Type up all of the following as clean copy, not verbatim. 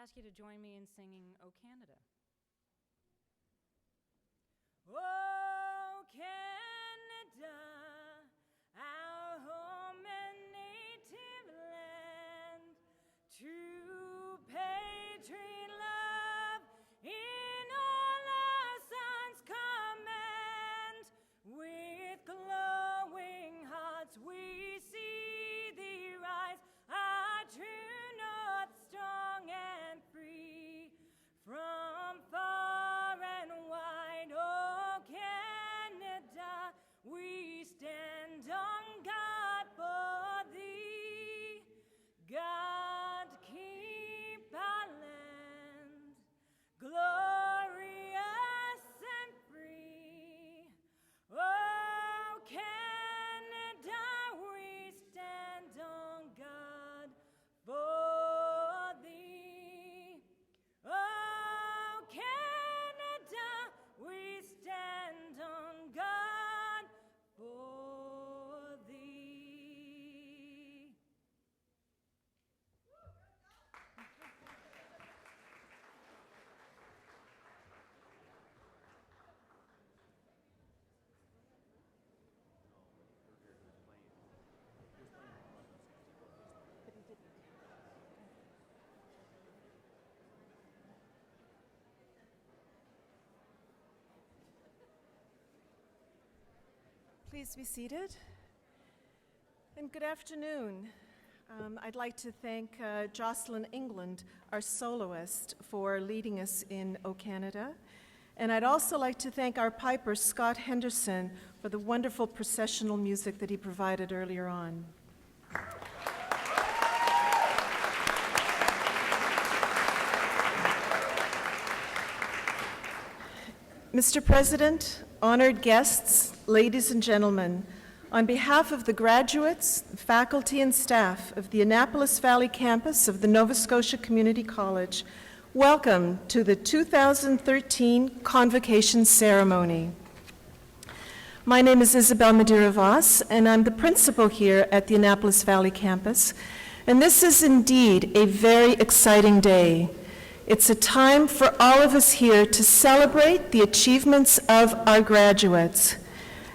ask you to join me in singing "O Canada." Oh, Canada, our home and native land, true patriot love in all our sons' command. With glowing hearts we see thee rise, our true north, strong and free, from far and wide. Oh, Canada, we stand on guard for thee. God, keep our land glorious and free. Oh, Canada, we stand on guard for thee. Oh, Canada, we stand on guard for thee. Please be seated. And good afternoon. I'd like to thank Jocelyn England, our soloist, for leading us in O Canada. And I'd also like to thank our piper, Scott Henderson, for the wonderful processional music that he provided earlier on. Mr. President, honored guests, ladies and gentlemen, on behalf of the graduates, faculty, and staff of the Annapolis Valley campus of the Nova Scotia Community College, welcome to the 2013 Convocation ceremony. My name is Isabel Madeira-Voss, and I'm the principal here at the Annapolis Valley campus, and this is indeed a very exciting day. It's a time for all of us here to celebrate the achievements of our graduates.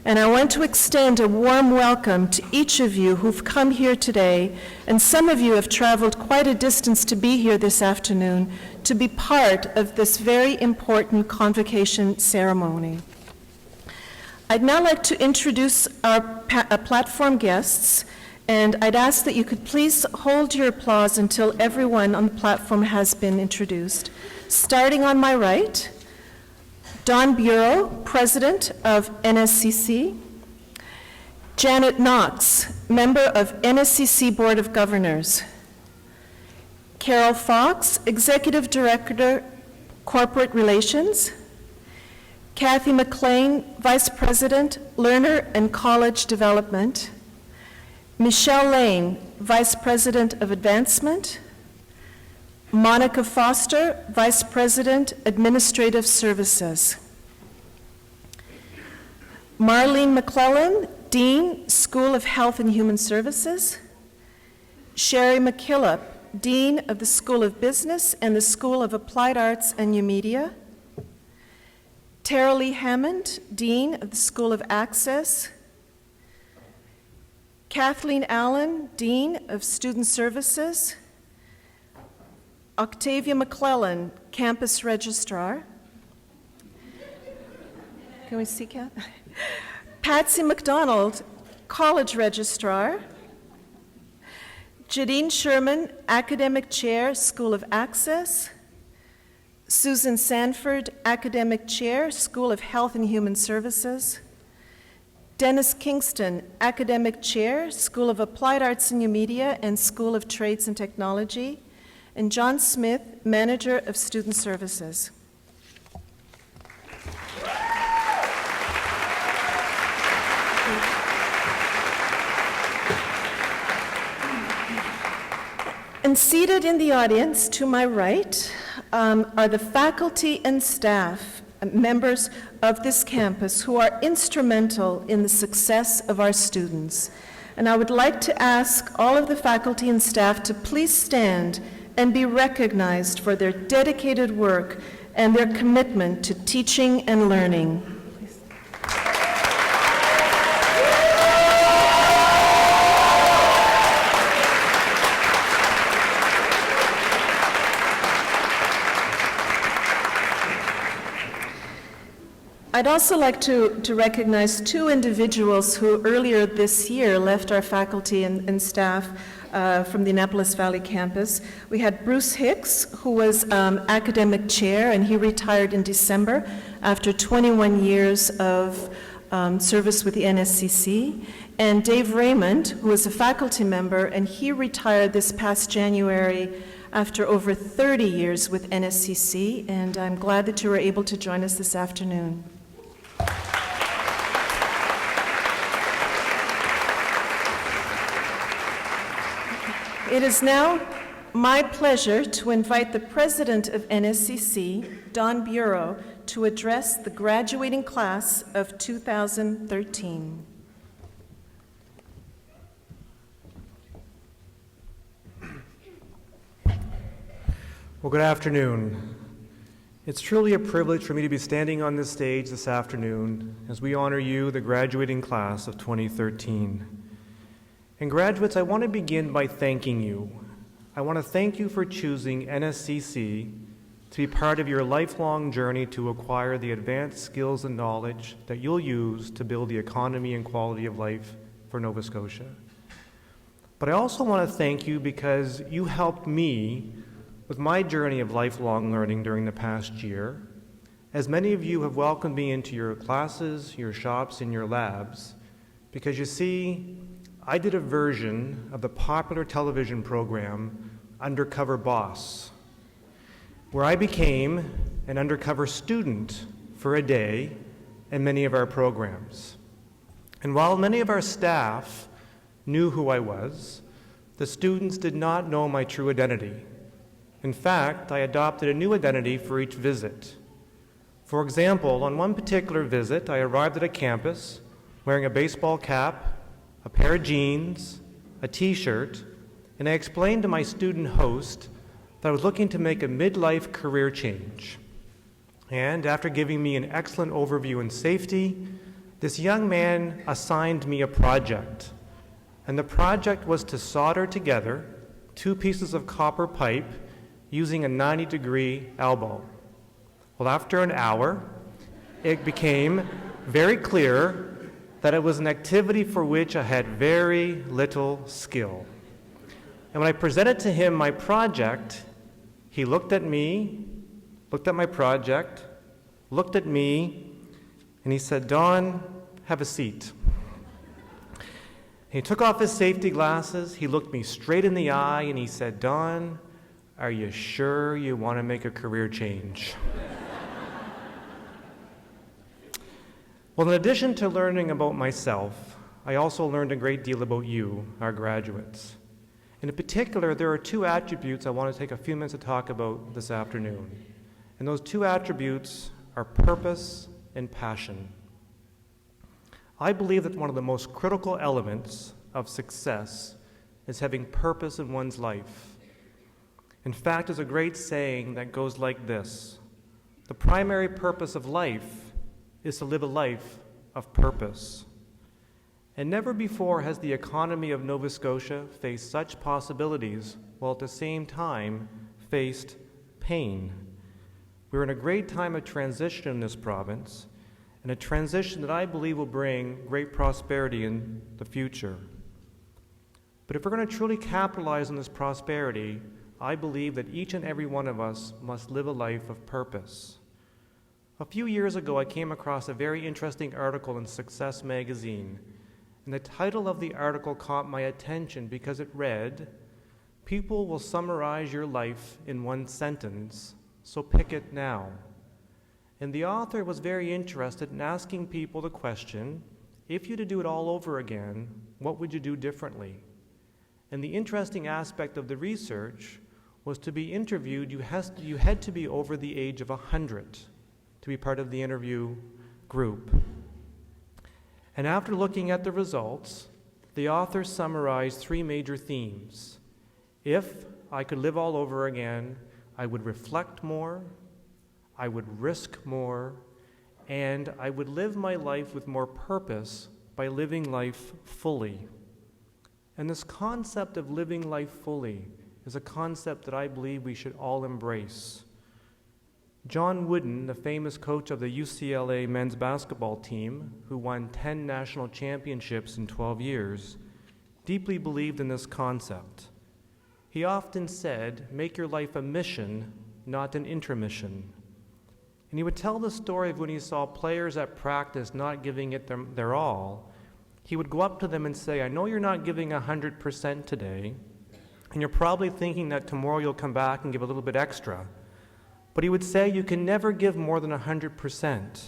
And I want to extend a warm welcome to each of you who've come here today, and some of you have traveled quite a distance to be here this afternoon to be part of this very important convocation ceremony. I'd now like to introduce our platform guests, and I'd ask that you could please hold your applause until everyone on the platform has been introduced. Starting on my right, Don Bureau, President of NSCC. Janet Knox, member of NSCC Board of Governors. Carol Fox, Executive Director, Corporate Relations. Kathy McLean, Vice President, Learner and College Development. Michelle Lane, Vice President of Advancement. Monica Foster, Vice President, Administrative Services. Marlene McClellan, Dean, School of Health and Human Services. Sherry McKillop, Dean of the School of Business and the School of Applied Arts and New Media. Tara Lee Hammond, Dean of the School of Access. Kathleen Allen, Dean of Student Services. Octavia McClellan, Campus Registrar. Can we see Kath? Patsy McDonald, College Registrar. Jadine Sherman, Academic Chair, School of Access. Susan Sanford, Academic Chair, School of Health and Human Services. Dennis Kingston, Academic Chair, School of Applied Arts and New Media and School of Trades and Technology, and John Smith, Manager of Student Services. And seated in the audience to my right are the faculty and staff, members of this campus who are instrumental in the success of our students. And I would like to ask all of the faculty and staff to please stand and be recognized for their dedicated work and their commitment to teaching and learning. I'd also like to recognize two individuals who earlier this year left our faculty and staff from the Annapolis Valley campus. We had Bruce Hicks, who was academic chair, and he retired in December after 21 years of service with the NSCC. And Dave Raymond, who was a faculty member, and he retired this past January after over 30 years with NSCC, and I'm glad that you were able to join us this afternoon. It is now my pleasure to invite the president of NSCC, Don Bureau, to address the graduating class of 2013. Well, good afternoon. It's truly a privilege for me to be standing on this stage this afternoon as we honor you, the graduating class of 2013. And graduates, I want to begin by thanking you. I want to thank you for choosing NSCC to be part of your lifelong journey to acquire the advanced skills and knowledge that you'll use to build the economy and quality of life for Nova Scotia. But I also want to thank you because you helped me with my journey of lifelong learning during the past year, as many of you have welcomed me into your classes, your shops, and your labs, because you see, I did a version of the popular television program Undercover Boss, where I became an undercover student for a day in many of our programs. And while many of our staff knew who I was, the students did not know my true identity. In fact, I adopted a new identity for each visit. For example, on one particular visit, I arrived at a campus wearing a baseball cap, a pair of jeans, a t-shirt, and I explained to my student host that I was looking to make a midlife career change. And after giving me an excellent overview in safety, this young man assigned me a project. And the project was to solder together 2 pieces of copper pipe using a 90-degree elbow. Well, after an hour, it became very clear that it was an activity for which I had very little skill. And when I presented to him my project, he looked at me, looked at my project, looked at me, and he said, "Don, have a seat." He took off his safety glasses, he looked me straight in the eye, and he said, "Don, are you sure you want to make a career change?" Well, in addition to learning about myself, I also learned a great deal about you, our graduates. And in particular, there are 2 attributes I want to take a few minutes to talk about this afternoon. And those 2 attributes are purpose and passion. I believe that one of the most critical elements of success is having purpose in one's life. In fact, there's a great saying that goes like this: the primary purpose of life is to live a life of purpose. And never before has the economy of Nova Scotia faced such possibilities while at the same time faced pain. We're in a great time of transition in this province, and a transition that I believe will bring great prosperity in the future. But if we're going to truly capitalize on this prosperity, I believe that each and every one of us must live a life of purpose. A few years ago, I came across a very interesting article in Success magazine, and the title of the article caught my attention because it read, "People will summarize your life in one sentence, so pick it now." And the author was very interested in asking people the question, if you had to do it all over again, what would you do differently? And the interesting aspect of the research was to be interviewed, you had to be over the age of 100 to be part of the interview group. And after looking at the results, the author summarized 3 major themes. If I could live all over again, I would reflect more, I would risk more, and I would live my life with more purpose by living life fully. And this concept of living life fully is a concept that I believe we should all embrace. John Wooden, the famous coach of the UCLA men's basketball team, who won 10 national championships in 12 years, deeply believed in this concept. He often said, make your life a mission, not an intermission. And he would tell the story of when he saw players at practice not giving it their all. He would go up to them and say, I know you're not giving 100% today, and you're probably thinking that tomorrow you'll come back and give a little bit extra. But he would say you can never give more than 100%.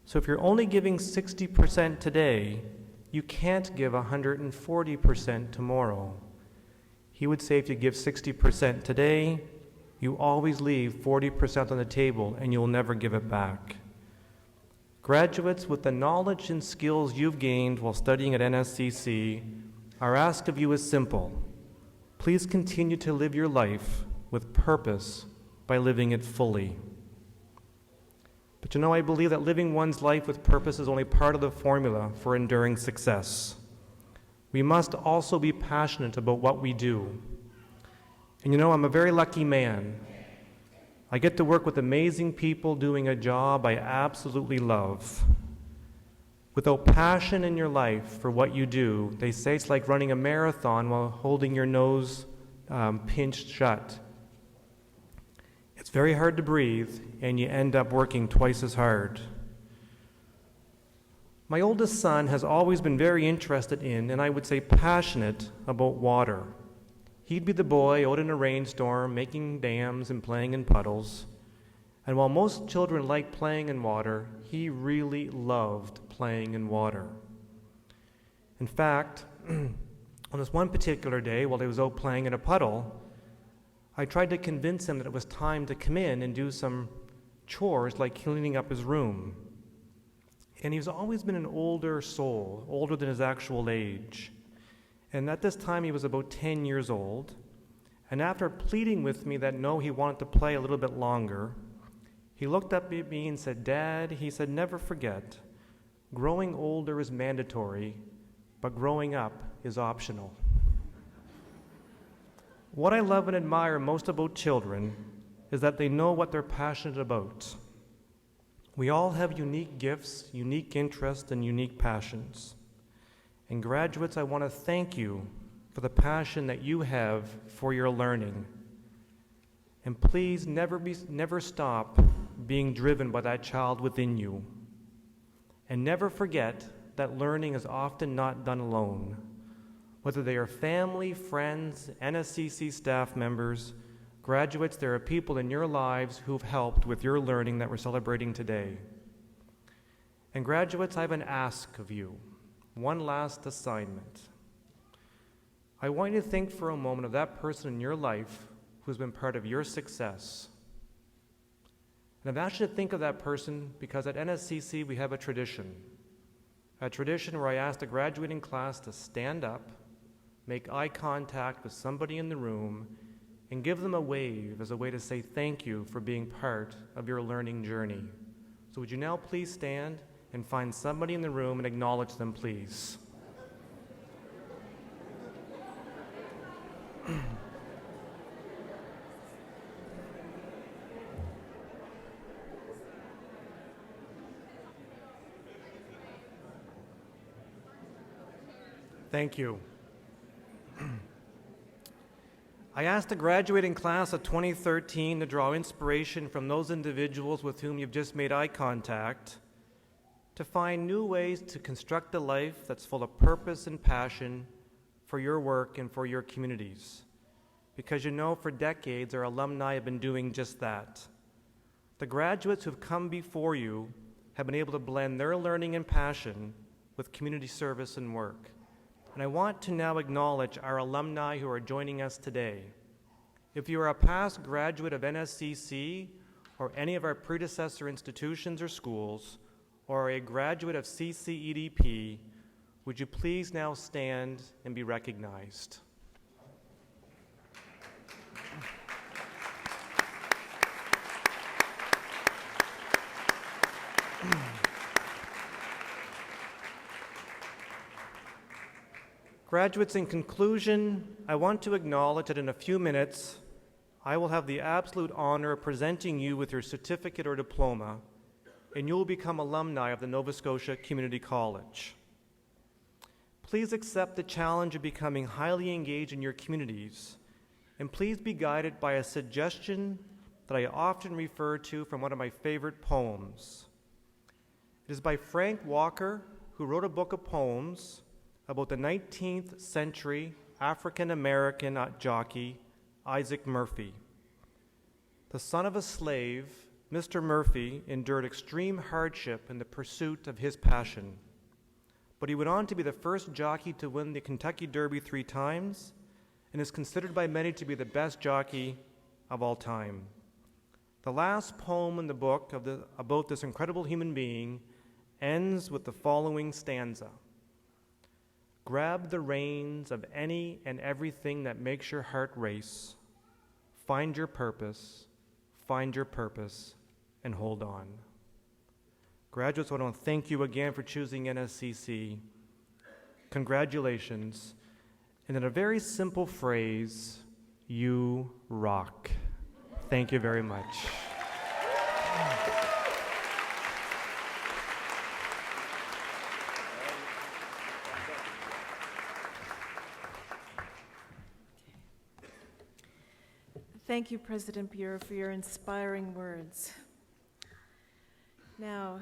So if you're only giving 60% today, you can't give 140% tomorrow. He would say if you give 60% today, you always leave 40% on the table and you'll never give it back. Graduates, with the knowledge and skills you've gained while studying at NSCC, our ask of you is simple. Please continue to live your life with purpose by living it fully. But you know, I believe that living one's life with purpose is only part of the formula for enduring success. We must also be passionate about what we do. And you know, I'm a very lucky man. I get to work with amazing people doing a job I absolutely love. Without passion in your life for what you do, they say it's like running a marathon while holding your nose pinched shut. It's very hard to breathe, and you end up working twice as hard. My oldest son has always been very interested in, and I would say passionate, about water. He'd be the boy out in a rainstorm, making dams and playing in puddles. And while most children like playing in water, he really loved playing in water. In fact, on this one particular day, while he was out playing in a puddle, I tried to convince him that it was time to come in and do some chores like cleaning up his room. And he's always been an older soul, older than his actual age. And at this time, he was about 10 years old. And after pleading with me that no, he wanted to play a little bit longer, he looked up at me and said, Dad, he said, never forget, growing older is mandatory, but growing up is optional. What I love and admire most about children is that they know what they're passionate about. We all have unique gifts, unique interests, and unique passions. And graduates, I want to thank you for the passion that you have for your learning. And please never stop being driven by that child within you. And never forget that learning is often not done alone. Whether they are family, friends, NSCC staff members, graduates, there are people in your lives who've helped with your learning that we're celebrating today. And graduates, I have an ask of you, one last assignment. I want you to think for a moment of that person in your life who's been part of your success. And I've asked you to think of that person because at NSCC we have a tradition where I ask the graduating class to stand up, make eye contact with somebody in the room, and give them a wave as a way to say thank you for being part of your learning journey. So would you now please stand and find somebody in the room and acknowledge them, please. Thank you. I asked the graduating class of 2013 to draw inspiration from those individuals with whom you've just made eye contact to find new ways to construct a life that's full of purpose and passion for your work and for your communities. Because you know, for decades, our alumni have been doing just that. The graduates who've come before you have been able to blend their learning and passion with community service and work. And I want to now acknowledge our alumni who are joining us today. If you are a past graduate of NSCC or any of our predecessor institutions or schools, or a graduate of CCEDP, would you please now stand and be recognized? Graduates, in conclusion, I want to acknowledge that in a few minutes, I will have the absolute honor of presenting you with your certificate or diploma, and you will become alumni of the Nova Scotia Community College. Please accept the challenge of becoming highly engaged in your communities, and please be guided by a suggestion that I often refer to from one of my favorite poems. It is by Frank Walker, who wrote a book of poems about the 19th century African-American jockey Isaac Murphy. The son of a slave, Mr. Murphy endured extreme hardship in the pursuit of his passion, but he went on to be the first jockey to win the Kentucky Derby 3 times and is considered by many to be the best jockey of all time. The last poem in the book about this incredible human being ends with the following stanza. Grab the reins of any and everything that makes your heart race. Find your purpose, and hold on. Graduates, I want to thank you again for choosing NSCC. Congratulations. And in a very simple phrase, you rock. Thank you very much. Thank you, President Bureau, for your inspiring words. Now,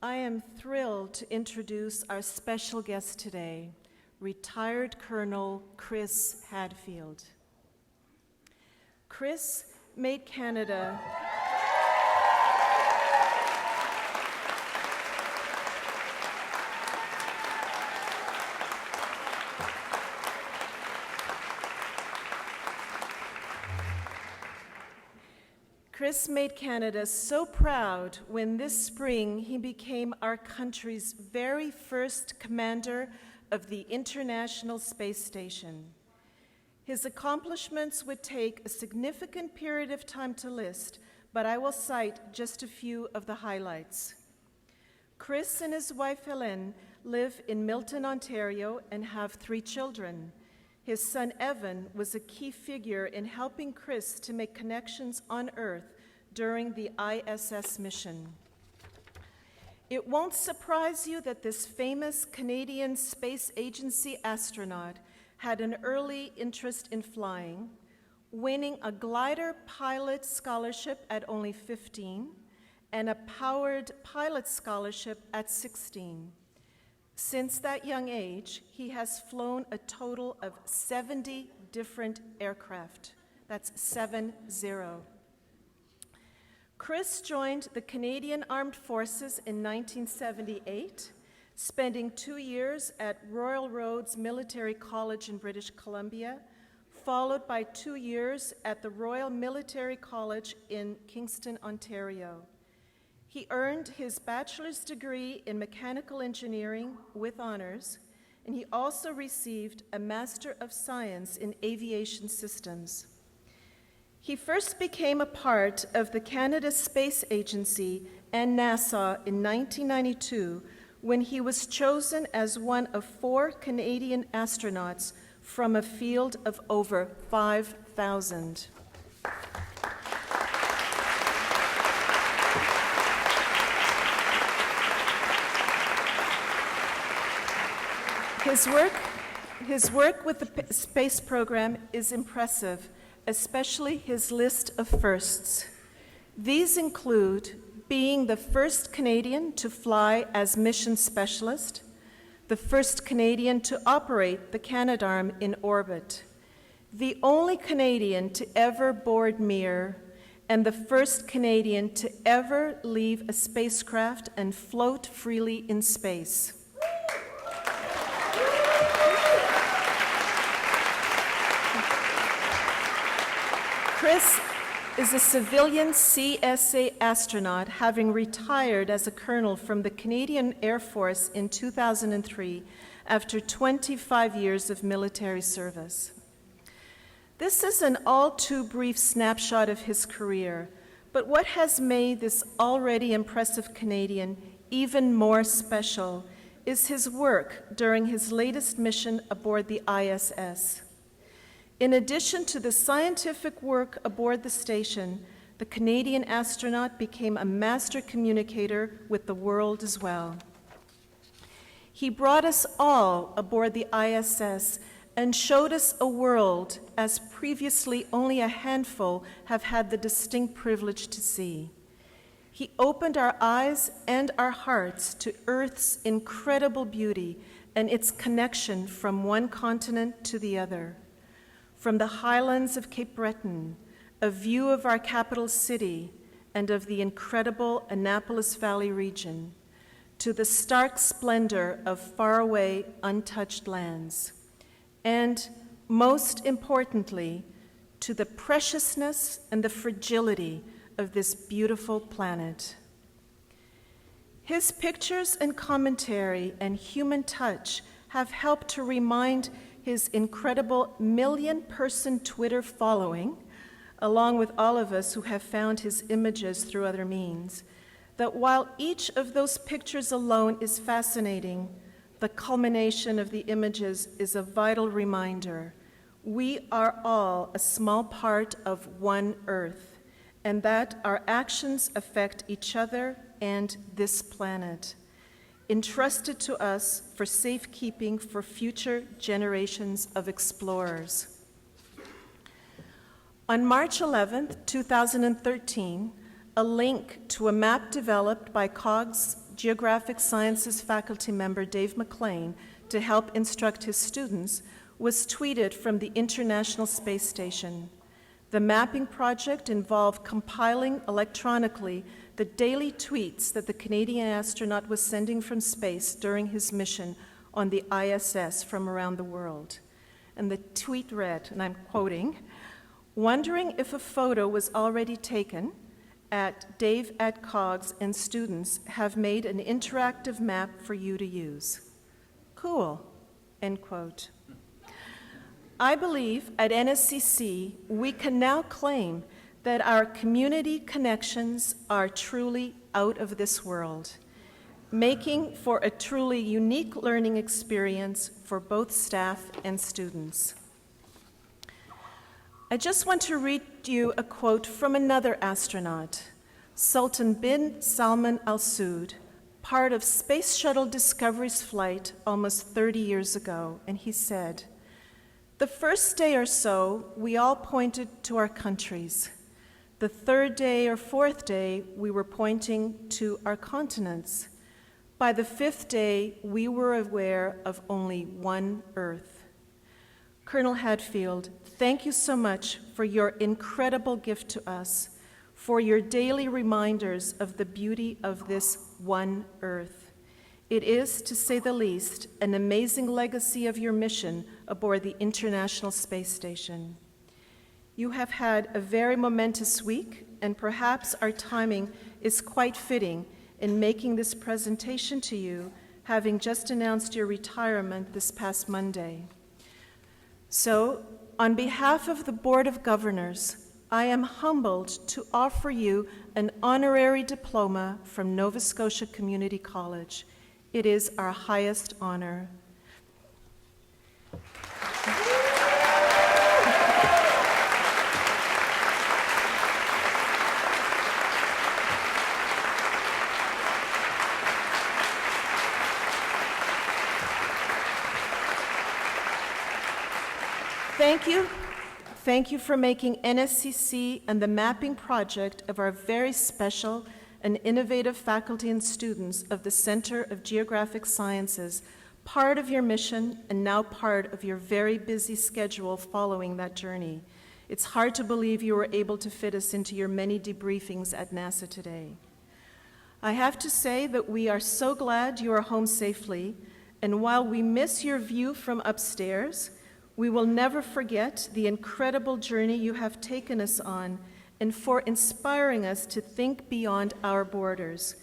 I am thrilled to introduce our special guest today, retired Colonel Chris Hadfield. Chris made Canada Chris made Canada so proud when this spring he became our country's very first commander of the International Space Station. His accomplishments would take a significant period of time to list, but I will cite just a few of the highlights. Chris and his wife Hélène live in Milton, Ontario, and have 3 children. His son Evan was a key figure in helping Chris to make connections on Earth during the ISS mission. It won't surprise you that this famous Canadian Space Agency astronaut had an early interest in flying, winning a glider pilot scholarship at only 15 and a powered pilot scholarship at 16. Since that young age, he has flown a total of 70 different aircraft. That's 70. Chris joined the Canadian Armed Forces in 1978, spending 2 years at Royal Roads Military College in British Columbia, followed by 2 years at the Royal Military College in Kingston, Ontario. He earned his bachelor's degree in mechanical engineering with honors, and he also received a Master of Science in Aviation Systems. He first became a part of the Canada Space Agency and NASA in 1992 when he was chosen as one of 4 Canadian astronauts from a field of over 5,000. His work with the space program is impressive, especially his list of firsts. These include being the first Canadian to fly as mission specialist, the first Canadian to operate the Canadarm in orbit, the only Canadian to ever board Mir, and the first Canadian to ever leave a spacecraft and float freely in space. Chris is a civilian CSA astronaut, having retired as a colonel from the Canadian Air Force in 2003 after 25 years of military service. This is an all too brief snapshot of his career, but what has made this already impressive Canadian even more special is his work during his latest mission aboard the ISS. In addition to the scientific work aboard the station, the Canadian astronaut became a master communicator with the world as well. He brought us all aboard the ISS and showed us a world as previously only a handful have had the distinct privilege to see. He opened our eyes and our hearts to Earth's incredible beauty and its connection from one continent to the other. From the highlands of Cape Breton, a view of our capital city and of the incredible Annapolis Valley region, to the stark splendor of faraway, untouched lands, and most importantly, to the preciousness and the fragility of this beautiful planet. His pictures and commentary and human touch have helped to remind his incredible million-person Twitter following, along with all of us who have found his images through other means, that while each of those pictures alone is fascinating, the culmination of the images is a vital reminder. We are all a small part of one Earth, and that our actions affect each other and this planet, entrusted to us for safekeeping for future generations of explorers. On March 11, 2013, a link to a map developed by COGS Geographic Sciences faculty member Dave McLean to help instruct his students was tweeted from the International Space Station. The mapping project involved compiling electronically the daily tweets that the Canadian astronaut was sending from space during his mission on the ISS from around the world. And the tweet read, and I'm quoting, "Wondering if a photo was already taken, at Dave at COGS and students have made an interactive map for you to use. Cool," end quote. I believe at NSCC we can now claim that our community connections are truly out of this world, making for a truly unique learning experience for both staff and students. I just want to read you a quote from another astronaut, Sultan bin Salman Al Saud, part of Space Shuttle Discovery's flight almost 30 years ago, and he said, "The first day or so, we all pointed to our countries. The third day or fourth day, we were pointing to our continents. By the fifth day, we were aware of only one Earth." Colonel Hadfield, thank you so much for your incredible gift to us, for your daily reminders of the beauty of this one Earth. It is, to say the least, an amazing legacy of your mission aboard the International Space Station. You have had a very momentous week, and perhaps our timing is quite fitting in making this presentation to you, having just announced your retirement this past Monday. So, on behalf of the Board of Governors, I am humbled to offer you an honorary diploma from Nova Scotia Community College. It is our highest honor. Thank you. Thank you for making NSCC and the mapping project of our very special and innovative faculty and students of the Center of Geographic Sciences part of your mission and now part of your very busy schedule following that journey. It's hard to believe you were able to fit us into your many debriefings at NASA today. I have to say that we are so glad you are home safely, and while we miss your view from upstairs, we will never forget the incredible journey you have taken us on and for inspiring us to think beyond our borders.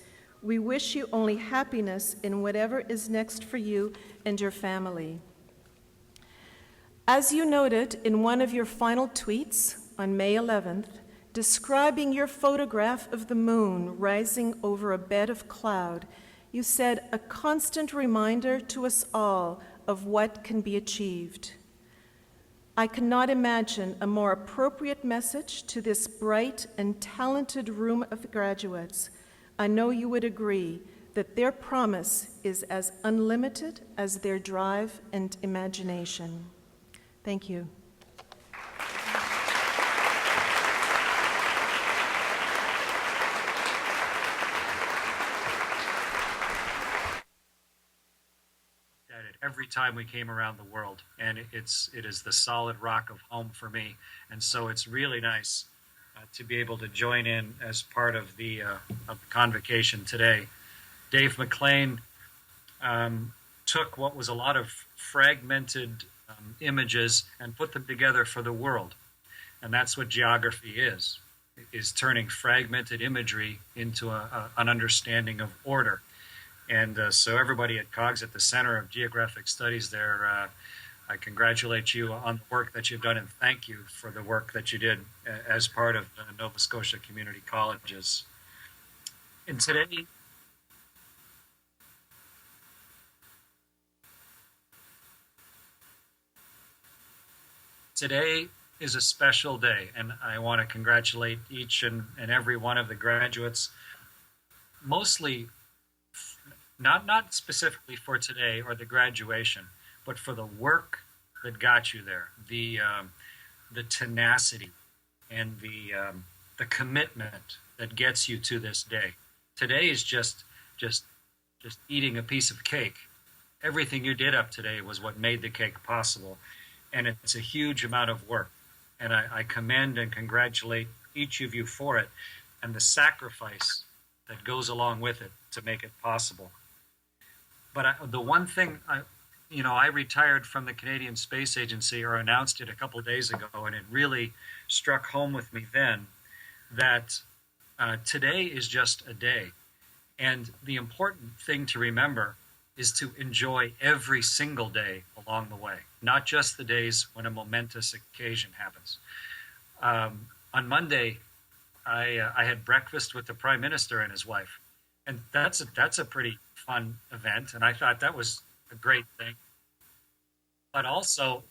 We wish you only happiness in whatever is next for you and your family. As you noted in one of your final tweets on May 11th, describing your photograph of the moon rising over a bed of cloud, you said a constant reminder to us all of what can be achieved. I cannot imagine a more appropriate message to this bright and talented room of graduates. I know you would agree that their promise is as unlimited as their drive and imagination. Thank you. Every time we came around the world, and it is the solid rock of home for me. And so it's really nice to be able to join in as part of the convocation today. Dave McLean took what was a lot of fragmented images and put them together for the world. And that's what geography is turning fragmented imagery into an understanding of order. And so everybody at COGS at the Center of Geographic Studies there, I congratulate you on the work that you've done and thank you for the work that you did as part of Nova Scotia Community Colleges. And today is a special day, and I want to congratulate each and every one of the graduates, mostly not specifically for today or the graduation, but for the work that got you there, the tenacity and the commitment that gets you to this day. Today is just eating a piece of cake. Everything you did up today was what made the cake possible, and it's a huge amount of work. And I commend and congratulate each of you for it and the sacrifice that goes along with it to make it possible. But the one thing, I retired from the Canadian Space Agency, or announced it a couple of days ago, and it really struck home with me then that today is just a day. And the important thing to remember is to enjoy every single day along the way, not just the days when a momentous occasion happens. On Monday, I had breakfast with the Prime Minister and his wife, and that's a pretty fun event, and I thought that was a great thing. But also,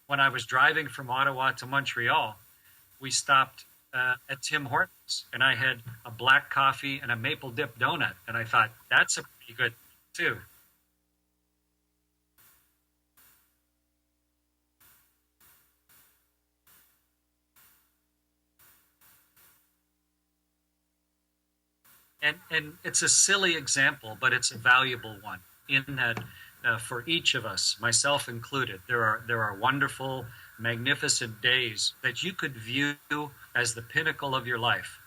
when I was driving from Ottawa to Montreal, we stopped at Tim Hortons, and I had a black coffee and a maple dip donut, and I thought that's a pretty good too. And it's a silly example, but it's a valuable one in that for each of us, myself included, there are wonderful, magnificent days that you could view as the pinnacle of your life.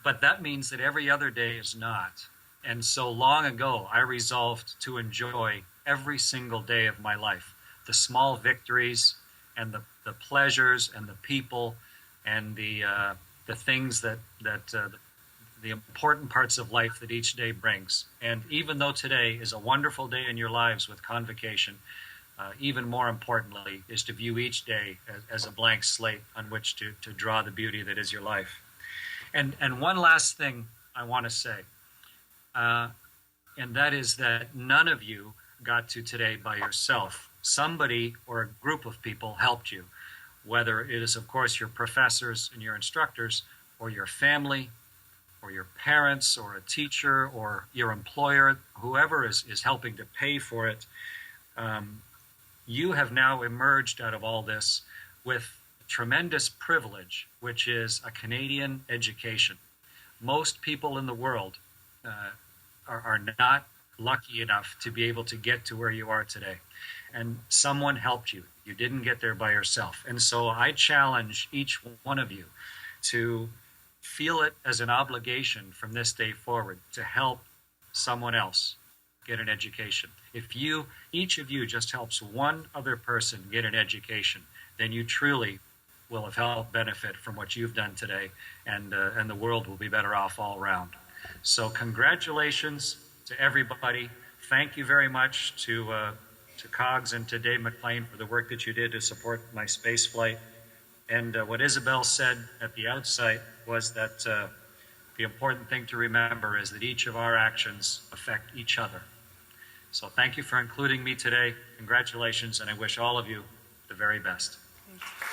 But that means that every other day is not. And so long ago, I resolved to enjoy every single day of my life, the small victories and the pleasures and the people and the things that the important parts of life that each day brings. And even though today is a wonderful day in your lives with Convocation, even more importantly is to view each day as a blank slate on which to draw the beauty that is your life. And one last thing I want to say, and that is that none of you got to today by yourself. Somebody or a group of people helped you, whether it is, of course, your professors and your instructors, or your family, or your parents, or a teacher, or your employer, whoever is helping to pay for it. You have now emerged out of all this with a tremendous privilege, which is a Canadian education. Most people in the world are not lucky enough to be able to get to where you are today. And someone helped you. You didn't get there by yourself. And so I challenge each one of you to feel it as an obligation from this day forward to help someone else get an education. If each of you just helps one other person get an education, then you truly will have helped benefit from what you've done today, and the world will be better off all around. So congratulations to everybody. Thank you very much to COGS and to Dave McLean for the work that you did to support my space flight. And what Isabel said at the outset was that the important thing to remember is that each of our actions affect each other. So thank you for including me today. Congratulations, and I wish all of you the very best. Okay.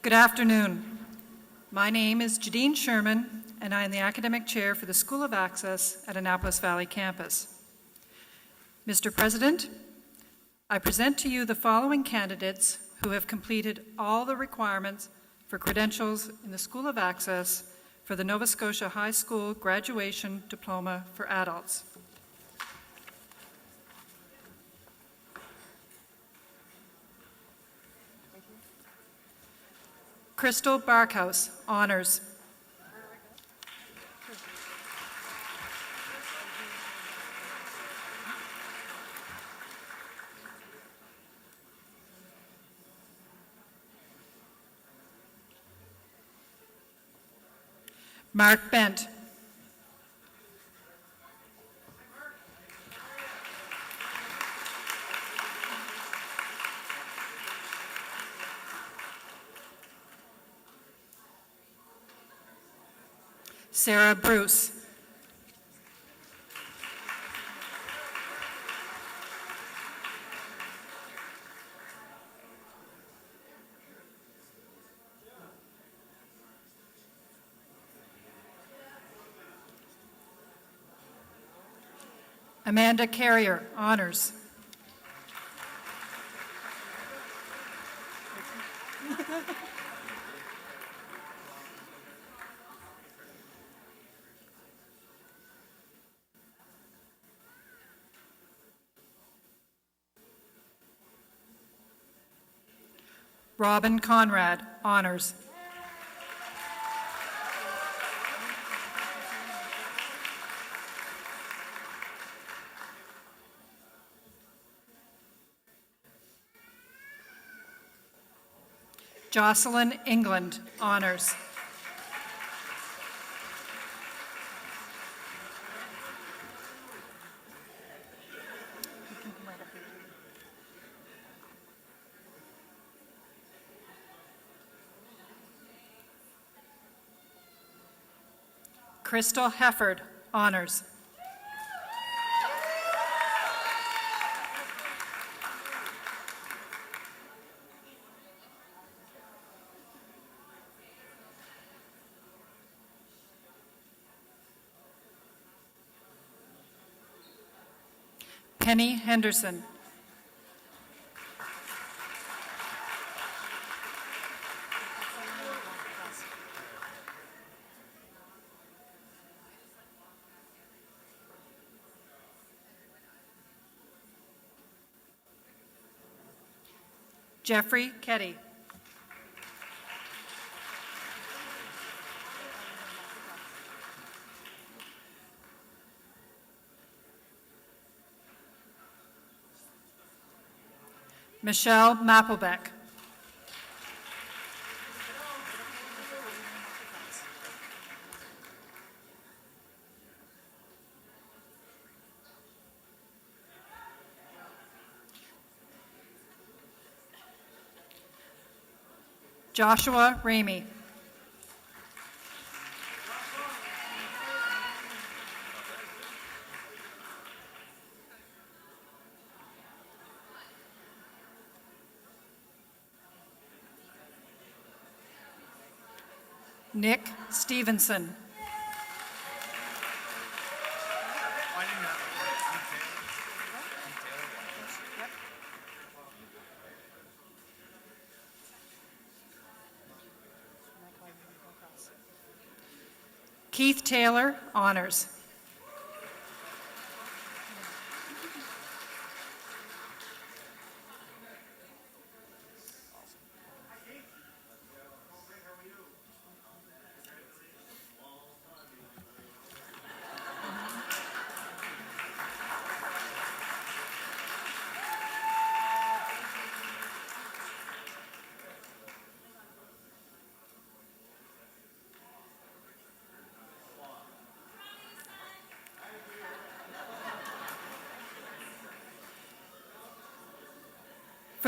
Good afternoon. My name is Jadine Sherman, and I am the Academic Chair for the School of Access at Annapolis Valley Campus. Mr. President, I present to you the following candidates who have completed all the requirements for credentials in the School of Access for the Nova Scotia High School Graduation Diploma for Adults. Crystal Barkhouse, Honors. Mark Bent. Sarah Bruce. Amanda Carrier, Honors. Robin Conrad, Honors. Jocelyn England, Honors. Crystal Hefford, Honors. Penny Henderson. Jeffrey Keddy. Michelle Mapplebeck. Joshua Ramey. Nick Stevenson. Keith Taylor, honors.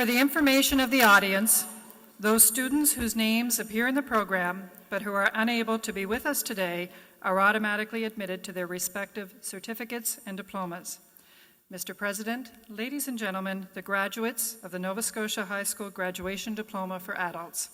For the information of the audience, those students whose names appear in the program but who are unable to be with us today are automatically admitted to their respective certificates and diplomas. Mr. President, ladies and gentlemen, the graduates of the Nova Scotia High School Graduation Diploma for Adults.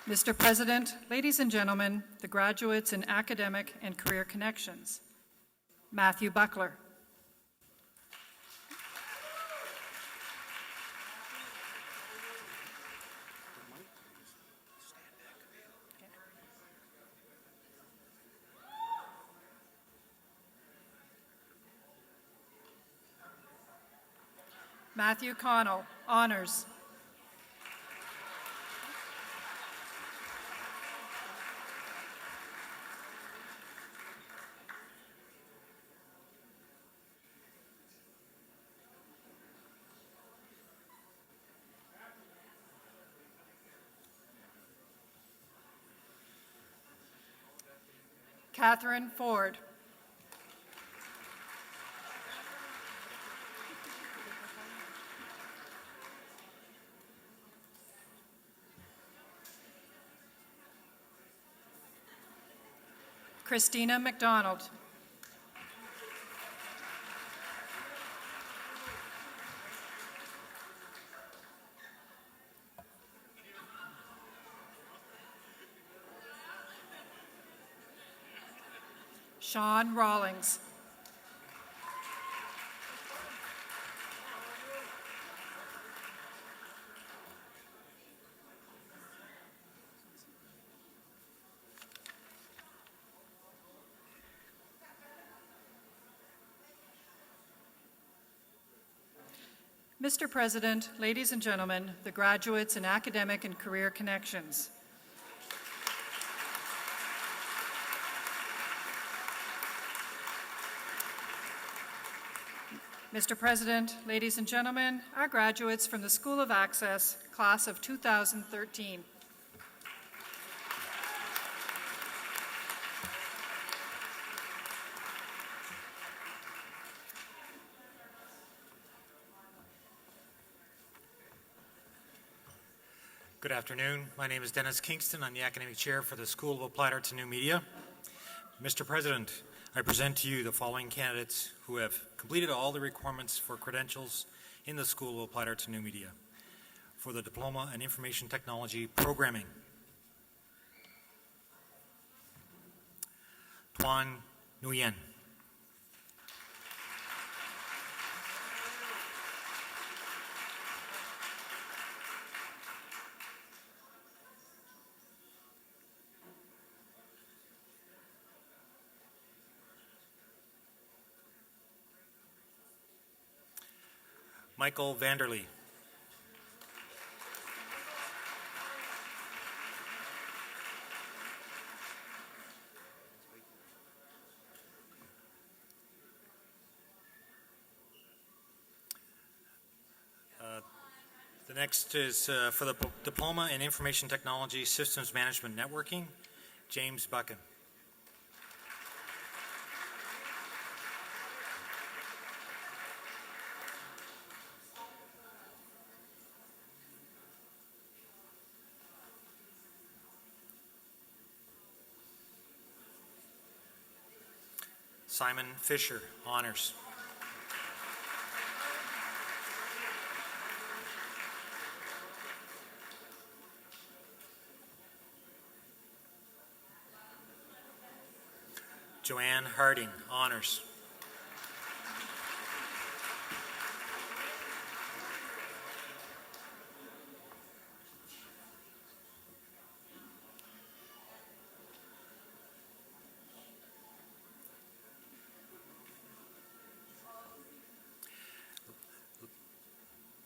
Mr. President, ladies and gentlemen, the graduates in Academic and Career Connections. Matthew Buckler. Matthew Connell, honors. Catherine Ford. Christina McDonald. Sean Rawlings. Mr. President, ladies and gentlemen, the graduates in Academic and Career Connections. Mr. President, ladies and gentlemen, our graduates from the School of Access, class of 2013. Good afternoon. My name is Dennis Kingston. I'm the Academic Chair for the School of Applied Arts and New Media. Mr. President, I present to you the following candidates who have completed all the requirements for credentials in the School of Applied Arts and New Media for the Diploma in Information Technology Programming. Tuan Nguyen. Michael Vanderlee. The next is for the Diploma in Information Technology Systems Management Networking, James Buchan. Simon Fisher, honors. Joanne Harding, honors.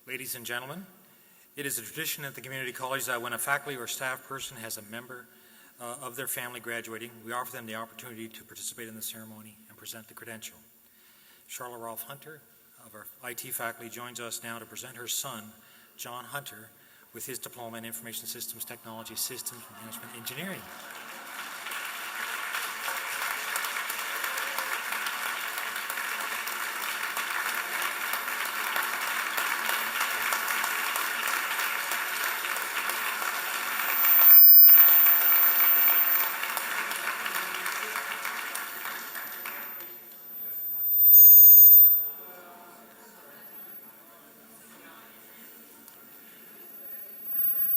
Ladies and gentlemen, it is a tradition at the community college that when a faculty or staff person has a member of their family graduating, we offer them the opportunity to participate in the ceremony and present the credential. Charlotte Rolfe Hunter of our IT faculty joins us now to present her son, John Hunter, with his diploma in Information Systems Technology Systems Management Engineering.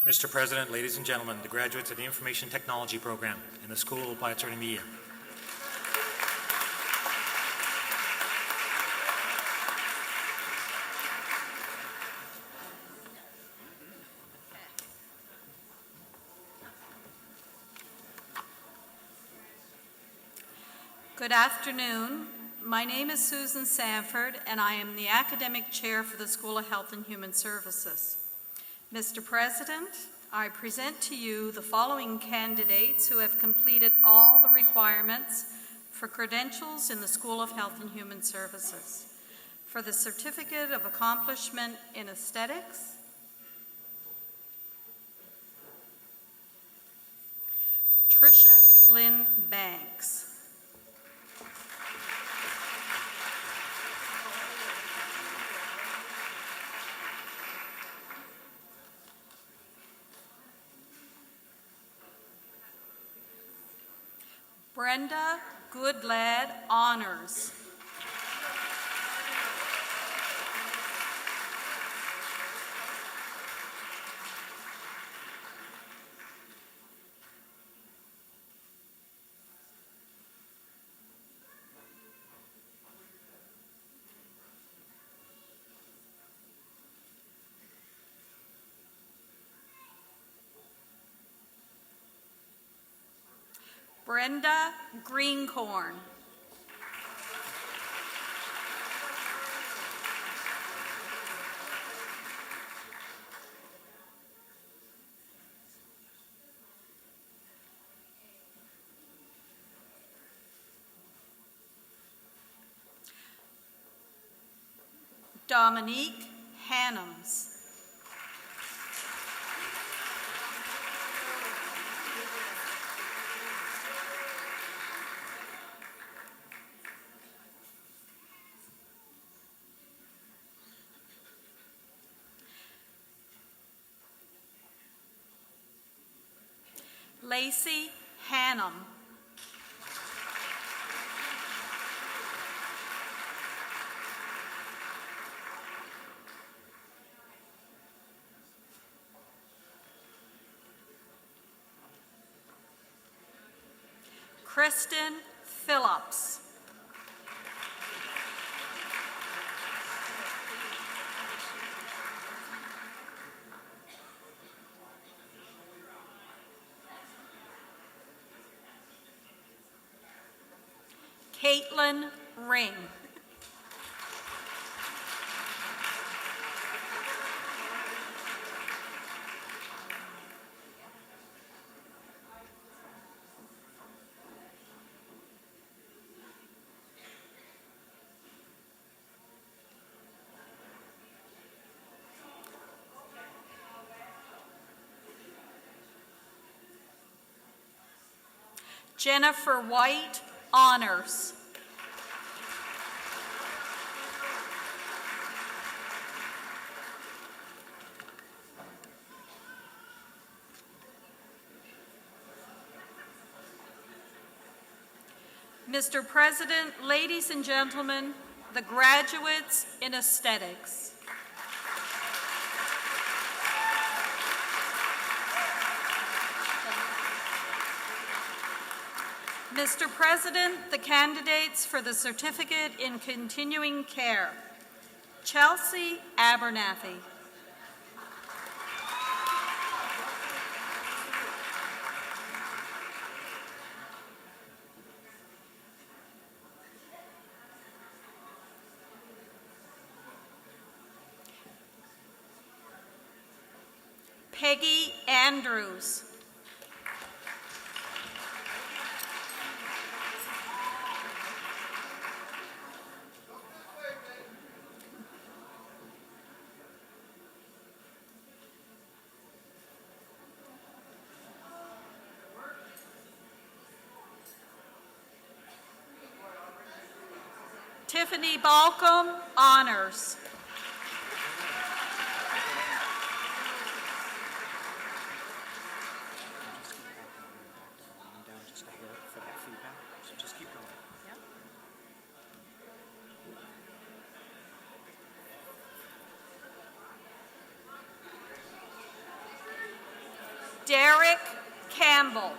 Mr. President, ladies and gentlemen, the graduates of the Information Technology Program in the School of Applied Learning Media. Good afternoon. My name is Susan Sanford, and I am the Academic Chair for the School of Health and Human Services. Mr. President, I present to you the following candidates who have completed all the requirements for credentials in the School of Health and Human Services. For the Certificate of Accomplishment in Aesthetics, Tricia Lynn Banks. Brenda Goodlad Honors. Brenda Greencorn. Dominique Hannums. Lacey Hannum. Kristen Phillips. Caitlin Ring. Jennifer White Honors. Mr. President, ladies and gentlemen, the graduates in aesthetics. Mr. President, the candidates for the Certificate in Continuing Care. Chelsea Abernathy. Peggy Andrews. Tiffany Balcom, honors. Derek Campbell.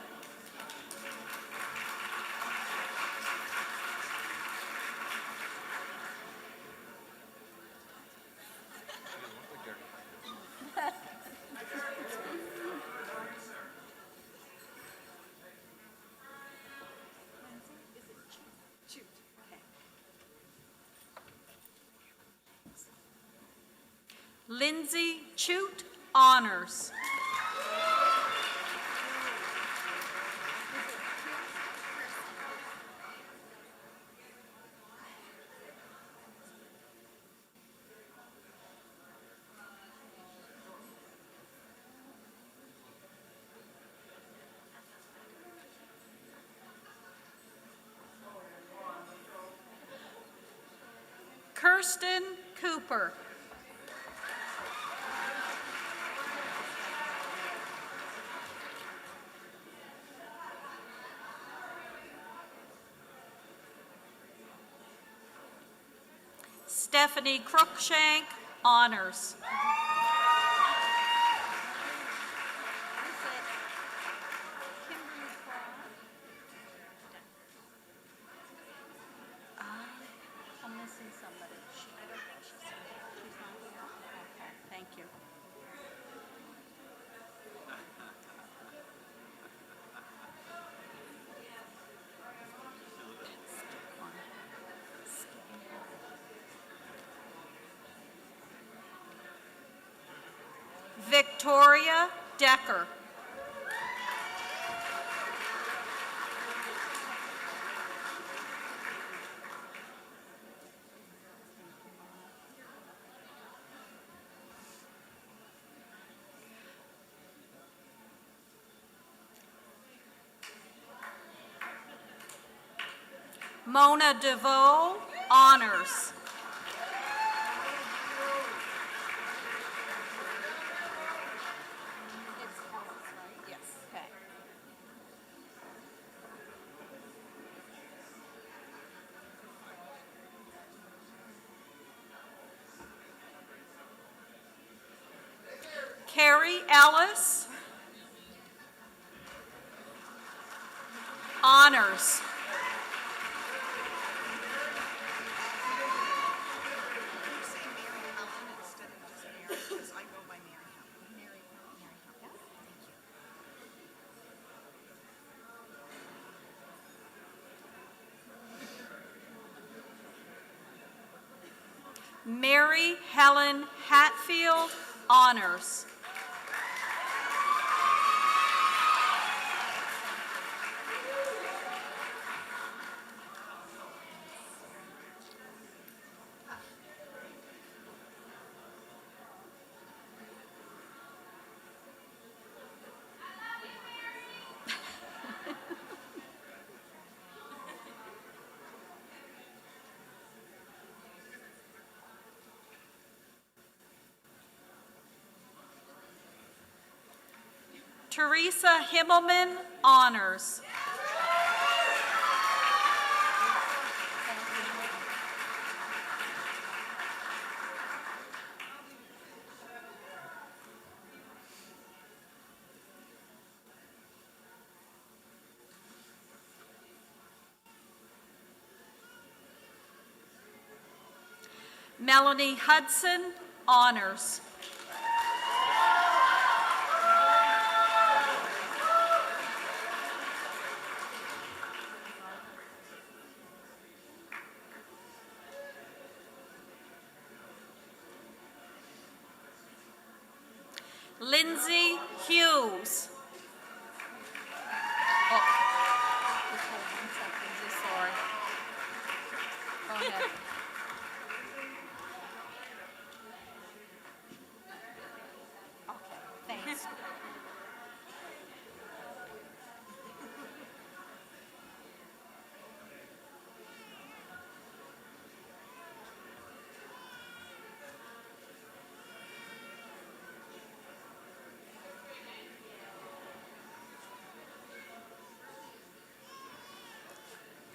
Lindsay Chute, honors. Kirsten Cooper. Stephanie Cruikshank, honors. I'm missing somebody. I don't think she's not here. Okay, thank you. Victoria Decker. Mona DeVoe, honors. Carrie Ellis, honors. Mary Helen Hatfield, honors. Teresa Himmelman, honors. Melanie Hudson, honors. Lindsay Hughes. Thanks.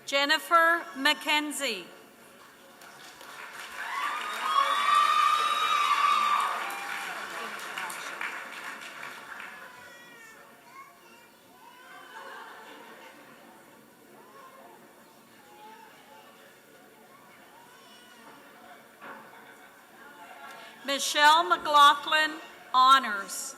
Jennifer McKenzie. Michelle McLaughlin, honors.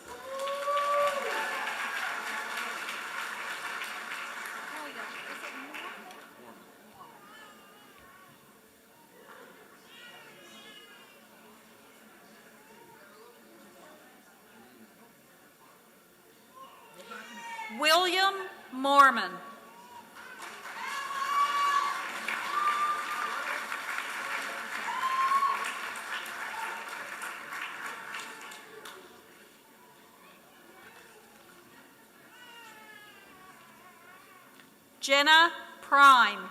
William Mormon. Jenna Prime.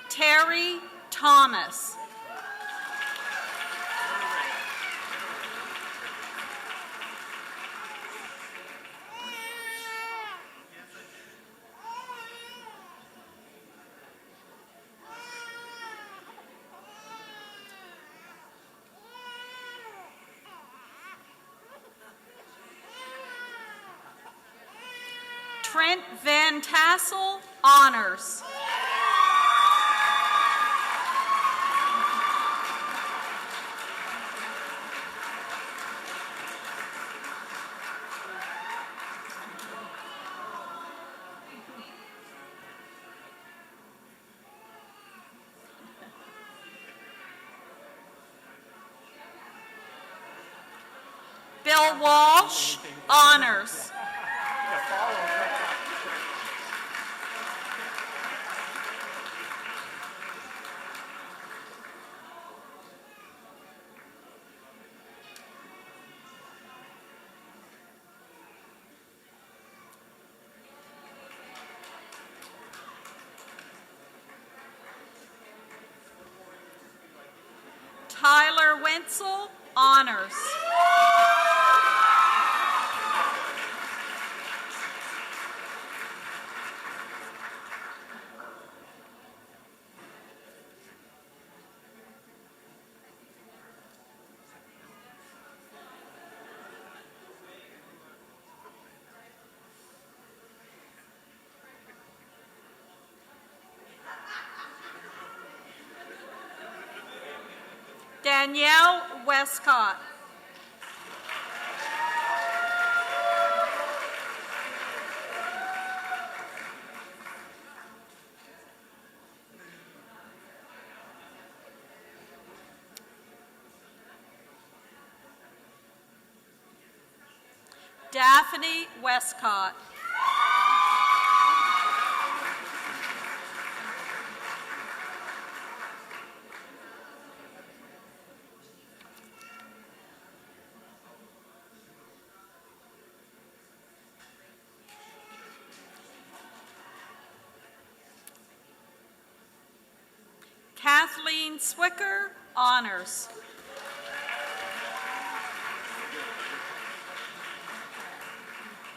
Terry Thomas. Trent Van Tassel, honors. Bill Walsh, honors. Tyler Wenzel, honors. Danielle Westcott. Daphne Westcott. Kathleen Swicker, honors.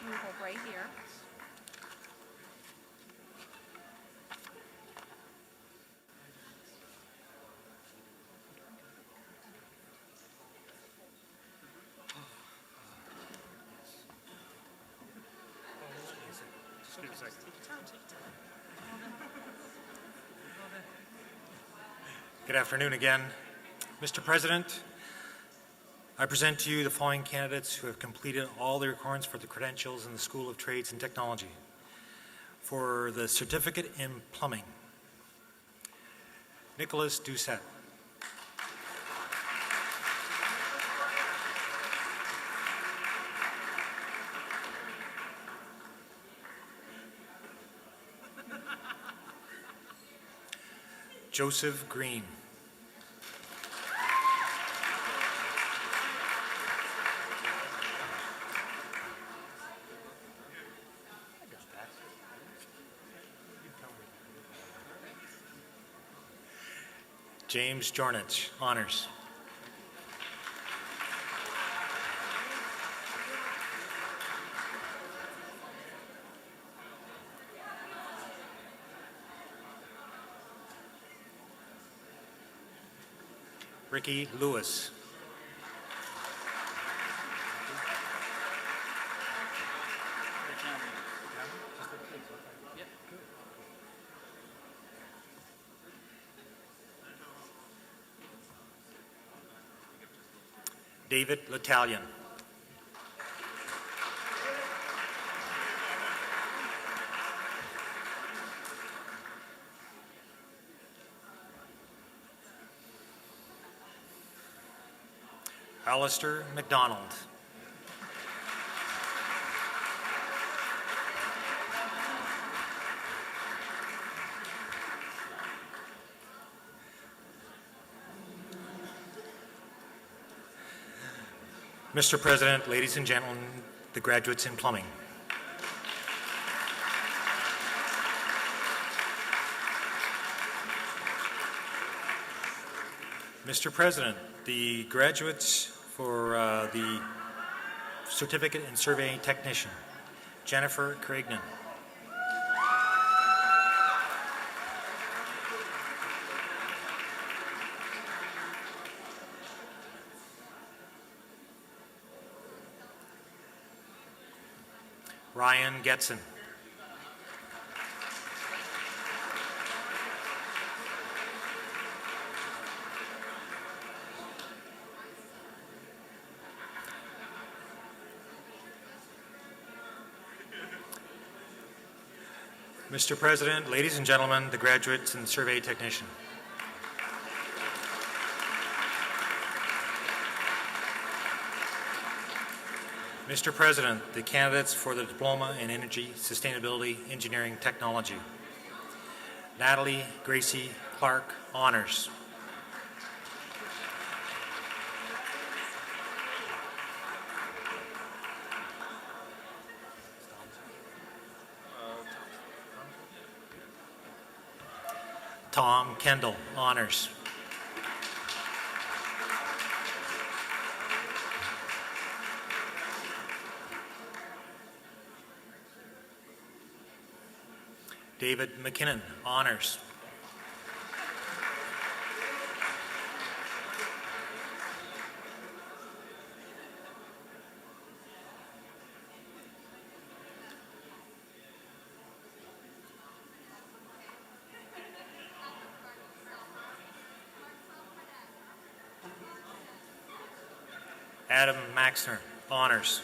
We hold right here. Good afternoon again. Mr. President, I present to you the following candidates who have completed all the requirements for the credentials in the School of Trades and Technology. For the certificate in plumbing, Nicholas Doucette. Joseph Green. James Jornich, honors. Ricky Lewis. David L'Italian. Alistair McDonald. Mr. President, ladies and gentlemen, the graduates in plumbing. Mr. President, the graduates for the certificate in surveying technician, Jennifer Craignant. Ryan Getson. Mr. President, ladies and gentlemen, the graduates and survey technician. Mr. President, the candidates for the Diploma in Energy Sustainability Engineering Technology. Natalie Gracie Clark, honors. Tom Kendall, honors. David McKinnon, honors. Adam Maxner, honors.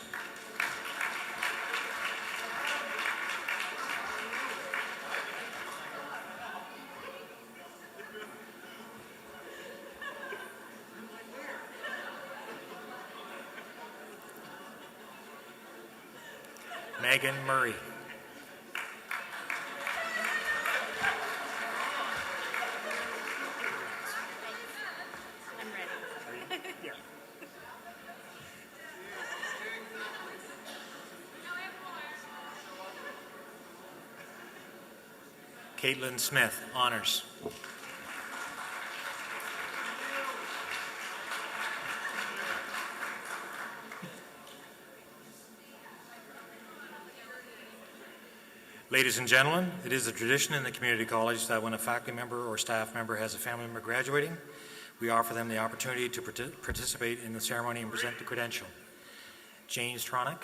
Megan Murray. I'm ready. Caitlin Smith, honors. Ladies and gentlemen, it is a tradition in the community college that when a faculty member or staff member has a family member graduating, we offer them the opportunity to participate in the ceremony and present the credential. Jane Stronach,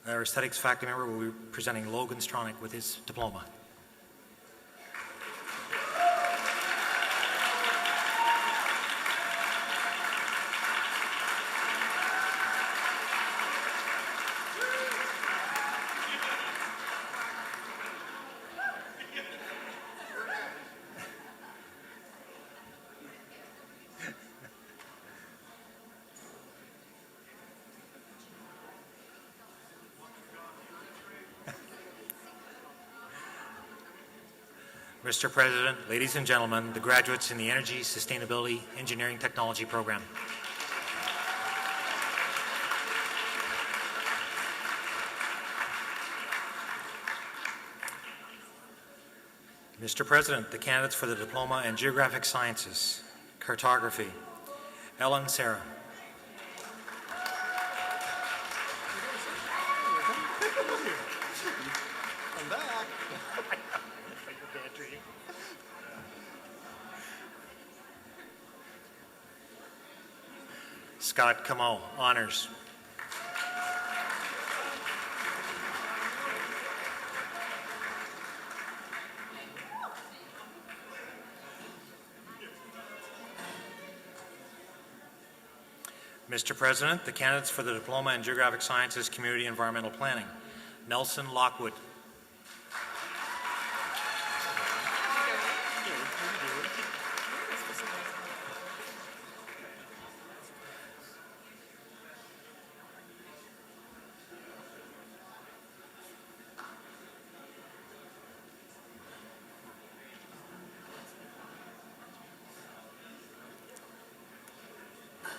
our aesthetics faculty member, will be presenting Logan Stronach with his diploma. Mr. President, ladies and gentlemen, the graduates in the Energy, Sustainability, Engineering Technology program. Mr. President, the candidates for the Diploma in Geographic Sciences, Cartography, Ellen Sarah. I'm back. Scott Kamau, Honors. Mr. President, the candidates for the Diploma in Geographic Sciences, Community Environmental Planning, Nelson Lockwood.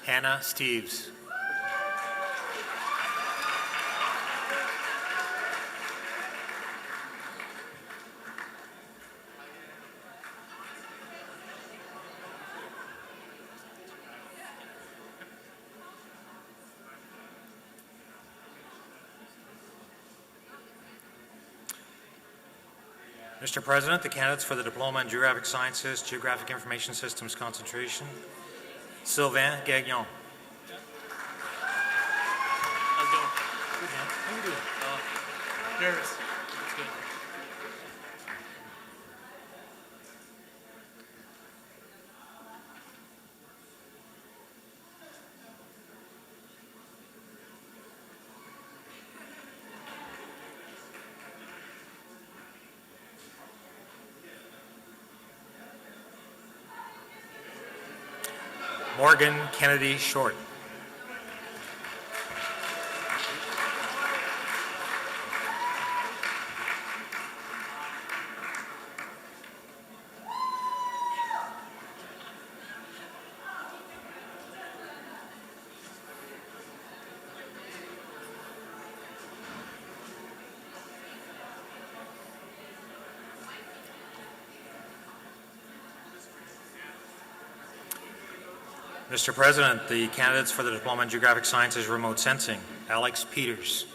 Hannah Steves. Mr. President, the candidates for the Diploma in Geographic Sciences, Geographic Information Systems concentration, Sylvain Gagnon. Nervous. Morgan Kennedy Short. Mr. President, the candidates for the Diploma in Geographic Sciences Remote Sensing, Alex Peters.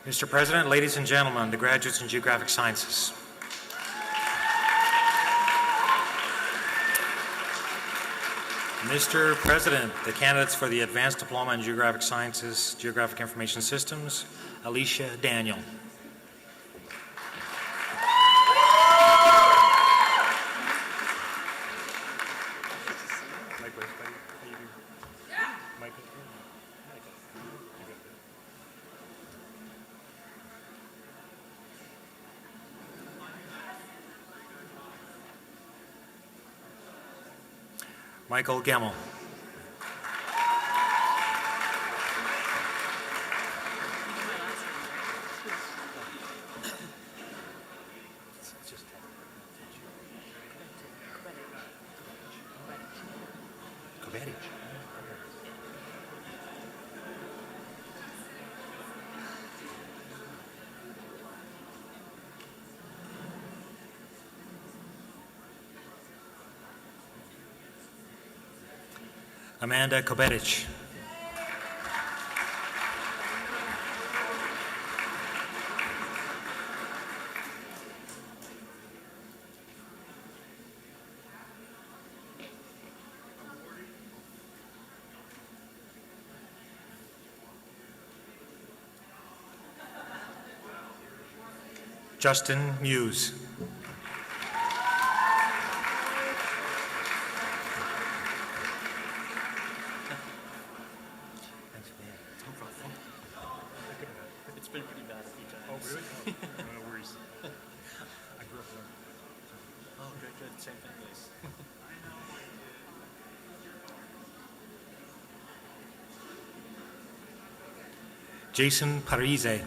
Mr. President, ladies and gentlemen, the graduates in Geographic Sciences. Mr. President, the candidates for the Advanced Diploma in Geographic Sciences, Geographic Information Systems, Alicia Daniel. Michael Gemmel. Amanda Kobetic. Justin Muse. It's been pretty bad a few times. Oh, really? No worries. I grew up there. Oh, good, good. Same thing, please. Jason Parise.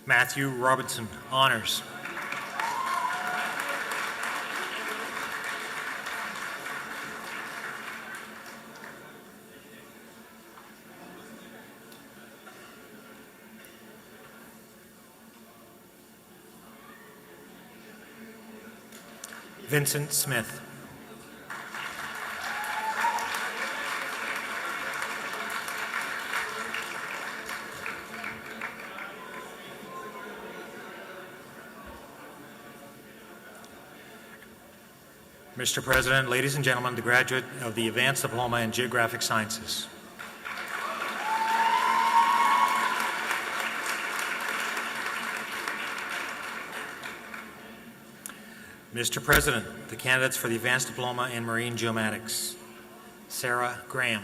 Matthew Robinson, honors. Vincent Smith. Mr. President, ladies and gentlemen, the graduate of the Advanced Diploma in Geographic Sciences. Mr. President, the candidates for the Advanced Diploma in Marine Geomatics. Sarah Graham.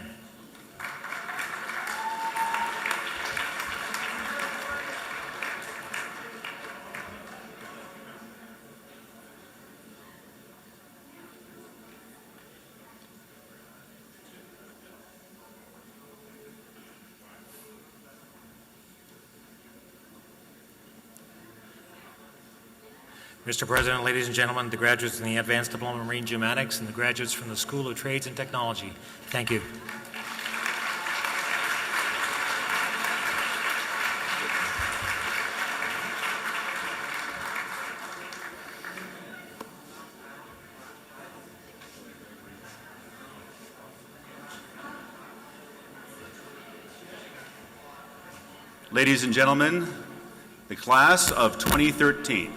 Mr. President, ladies and gentlemen, the graduates in the Advanced Diploma in Marine Geomatics and the graduates from the School of Trades and Technology. Thank you. Ladies and gentlemen, the class of 2013.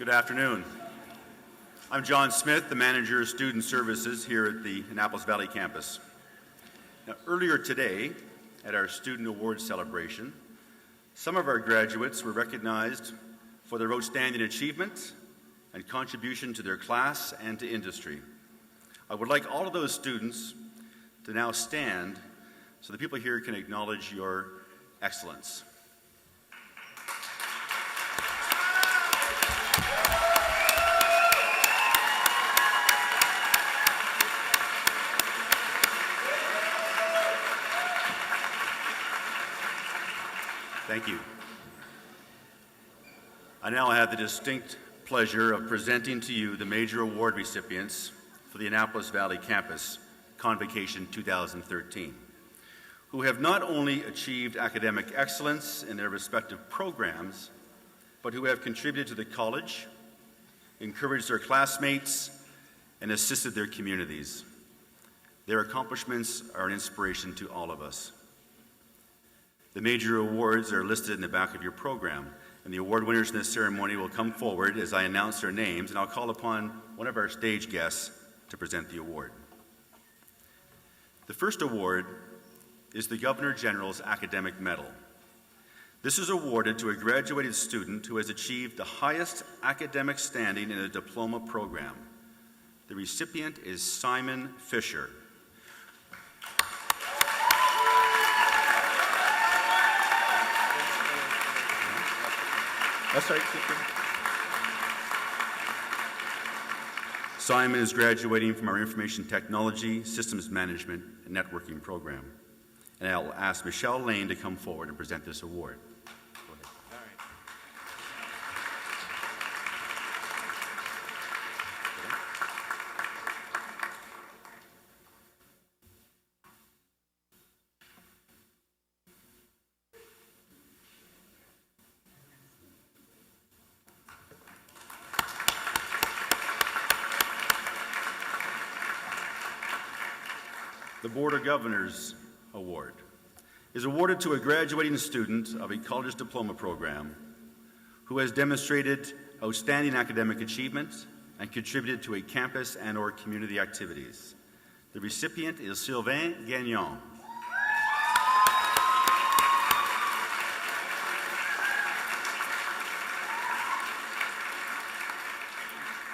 Good afternoon. I'm John Smith, the Manager of Student Services here at the Annapolis Valley campus. Now, earlier today, at our Student Awards celebration, some of our graduates were recognized for their outstanding achievement and contribution to their class and to industry. I would like all of those students to now stand so the people here can acknowledge your excellence. Thank you. I now have the distinct pleasure of presenting to you the major award recipients for the Annapolis Valley Campus Convocation 2013, who have not only achieved academic excellence in their respective programs, but who have contributed to the college, encouraged their classmates, and assisted their communities. Their accomplishments are an inspiration to all of us. The major awards are listed in the back of your program, and the award winners in this ceremony will come forward as I announce their names, and I'll call upon one of our stage guests to present the award. The first award is the Governor General's Academic Medal. This is awarded to a graduated student who has achieved the highest academic standing in a diploma program. The recipient is Simon Fisher. That's right. Simon is graduating from our Information Technology, Systems Management, and Networking program. And I'll ask Michelle Lane to come forward and present this award. the Board of Governors Award is awarded to a graduating student of a college diploma program who has demonstrated outstanding academic achievement and contributed to a campus and/or community activities. The recipient is Sylvain Gagnon.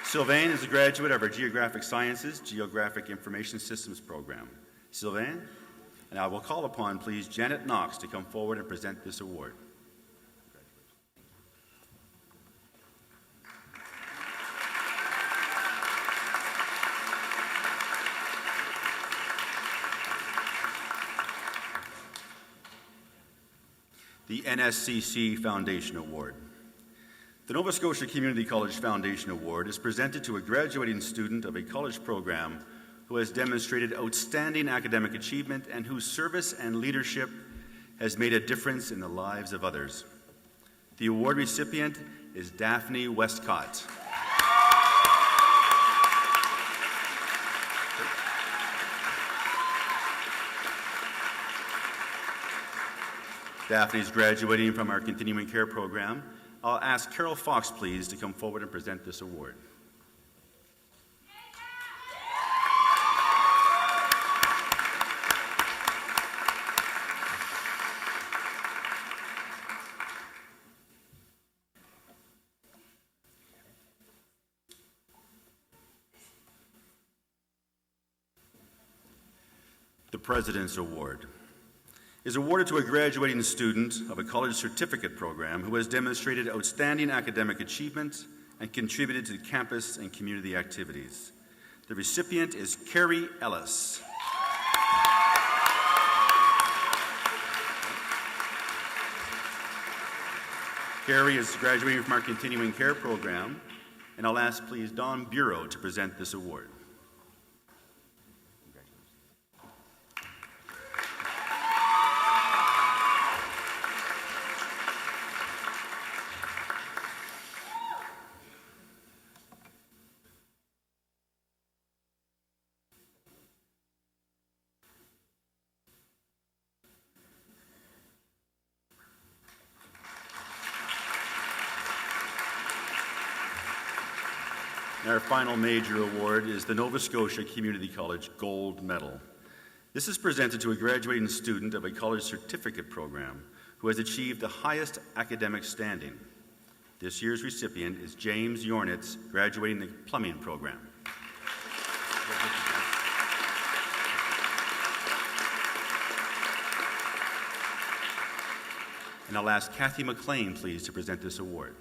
Sylvain is a graduate of our Geographic Sciences, Geographic Information Systems program. Sylvain, and I will call upon, please, Janet Knox to come forward and present this award. The NSCC Foundation Award. The Nova Scotia Community College Foundation Award is presented to a graduating student of a college program who has demonstrated outstanding academic achievement and whose service and leadership has made a difference in the lives of others. The award recipient is Daphne Westcott. Daphne is graduating from our continuing care program. I'll ask Carol Fox, please, to come forward and present this award. The President's Award is awarded to a graduating student of a college certificate program who has demonstrated outstanding academic achievement and contributed to campus and community activities. The recipient is Carrie Ellis. Carrie is graduating from our continuing care program, and I'll ask, please, Dawn Bureau to present this award. Our final major award is the Nova Scotia Community College Gold Medal. This is presented to a graduating student of a college certificate program who has achieved the highest academic standing. This year's recipient is James Yornitz, graduating the plumbing program. And I'll ask Kathy McLean, please, to present this award.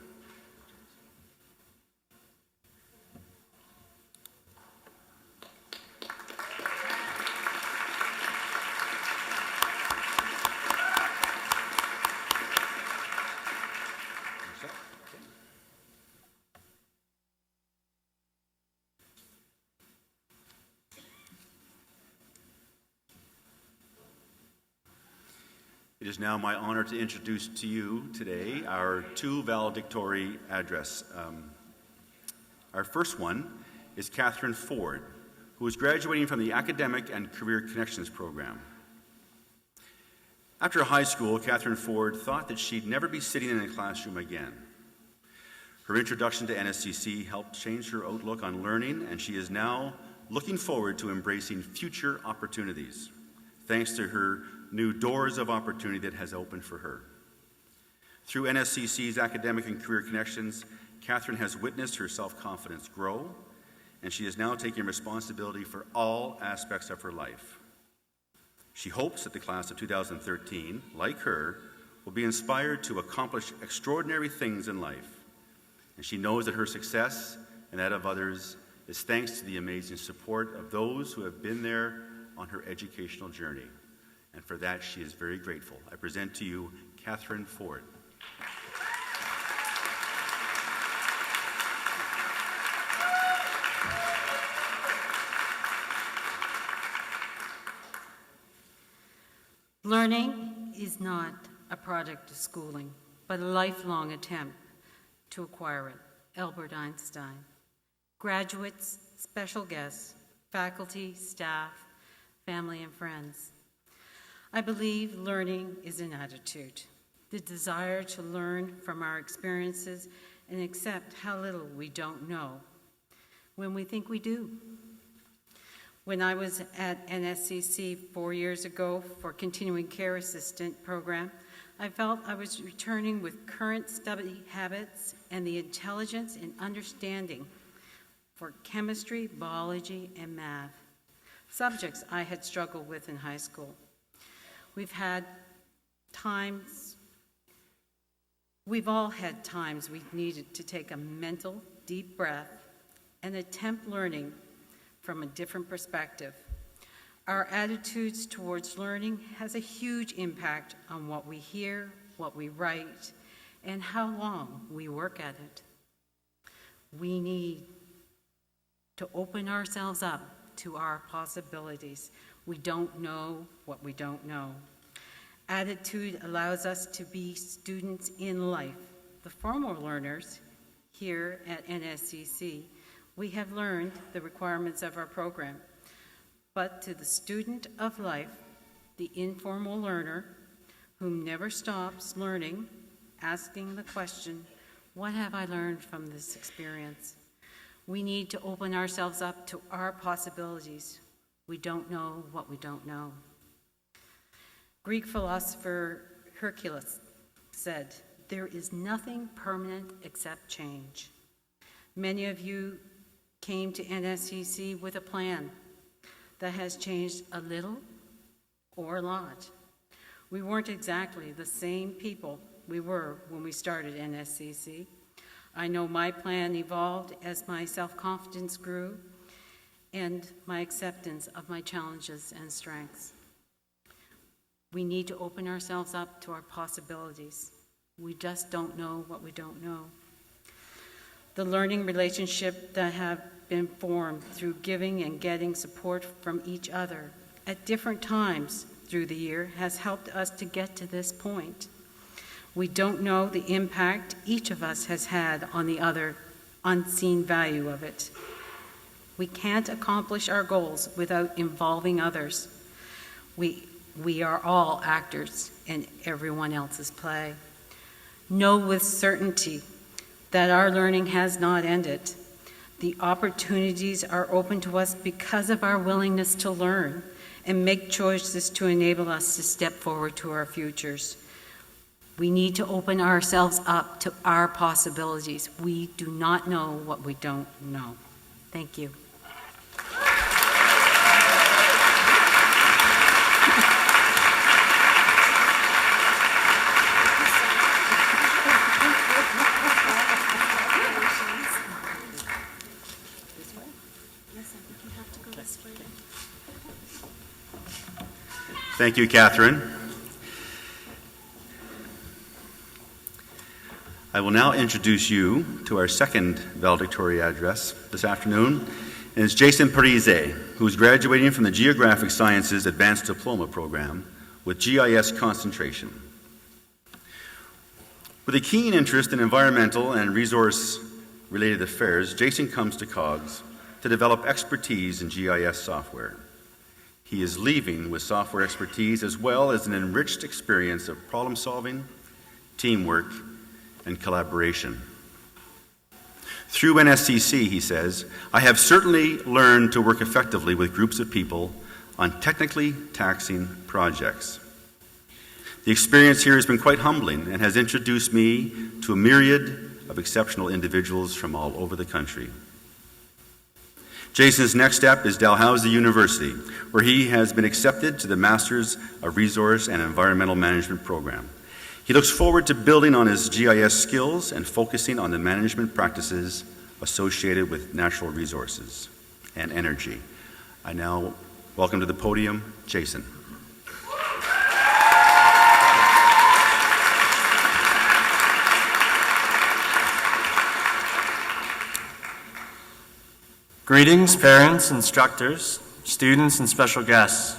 It is now my honor to introduce to you today our two valedictory address. Our first one is Catherine Ford, who is graduating from the Academic and Career Connections program. After high school, Catherine Ford thought that she'd never be sitting in a classroom again. Her introduction to NSCC helped change her outlook on learning, and she is now looking forward to embracing future opportunities, thanks to her new doors of opportunity that has opened for her. Through NSCC's Academic and Career Connections, Catherine has witnessed her self-confidence grow, and she is now taking responsibility for all aspects of her life. She hopes that the class of 2013, like her, will be inspired to accomplish extraordinary things in life. And she knows that her success and that of others is thanks to the amazing support of those who have been there on her educational journey. And for that, she is very grateful. I present to you Catherine Ford. Learning is not a product of schooling, but a lifelong attempt to acquire it. Albert Einstein. Graduates, special guests, faculty, staff, family, and friends. I believe learning is an attitude, the desire to learn from our experiences and accept how little we don't know when we think we do. When I was at NSCC 4 years ago for Continuing Care Assistant program, I felt I was returning with current study habits and the intelligence and understanding for chemistry, biology, and math, subjects I had struggled with in high school. We've all had times we needed to take a mental, deep breath and attempt learning from a different perspective. Our attitudes towards learning has a huge impact on what we hear, what we write, and how long we work at it. We need to open ourselves up to our possibilities. We don't know what we don't know. Attitude allows us to be students in life. The former learners here at NSCC, we have learned the requirements of our program. But to the student of life, the informal learner, whom never stops learning, asking the question, what have I learned from this experience? We need to open ourselves up to our possibilities. We don't know what we don't know. Greek philosopher Hercules said, there is nothing permanent except change. Many of you came to NSCC with a plan that has changed a little or a lot. We weren't exactly the same people we were when we started NSCC. I know my plan evolved as my self-confidence grew and my acceptance of my challenges and strengths. We need to open ourselves up to our possibilities. We just don't know what we don't know. The learning relationship that have been formed through giving and getting support from each other at different times through the year has helped us to get to this point. We don't know the impact each of us has had on the other, unseen value of it. We can't accomplish our goals without involving others. We are all actors in everyone else's play. Know with certainty that our learning has not ended. The opportunities are open to us because of our willingness to learn and make choices to enable us to step forward to our futures. We need to open ourselves up to our possibilities. We do not know what we don't know. Thank you. Thank you, Catherine. I will now introduce you to our second valedictory address this afternoon, and it's Jason Parise, who is graduating from the Geographic Sciences Advanced Diploma Program with GIS concentration. With a keen interest in environmental and resource-related affairs, Jason comes to COGS to develop expertise in GIS software. He is leaving with software expertise as well as an enriched experience of problem-solving, teamwork, and collaboration. Through NSCC, he says, I have certainly learned to work effectively with groups of people on technically taxing projects. The experience here has been quite humbling and has introduced me to a myriad of exceptional individuals from all over the country. Jason's next step is Dalhousie University, where he has been accepted to the Masters of Resource and Environmental Management program. He looks forward to building on his GIS skills and focusing on the management practices associated with natural resources and energy. I now welcome to the podium, Jason. Greetings, parents, instructors, students, and special guests.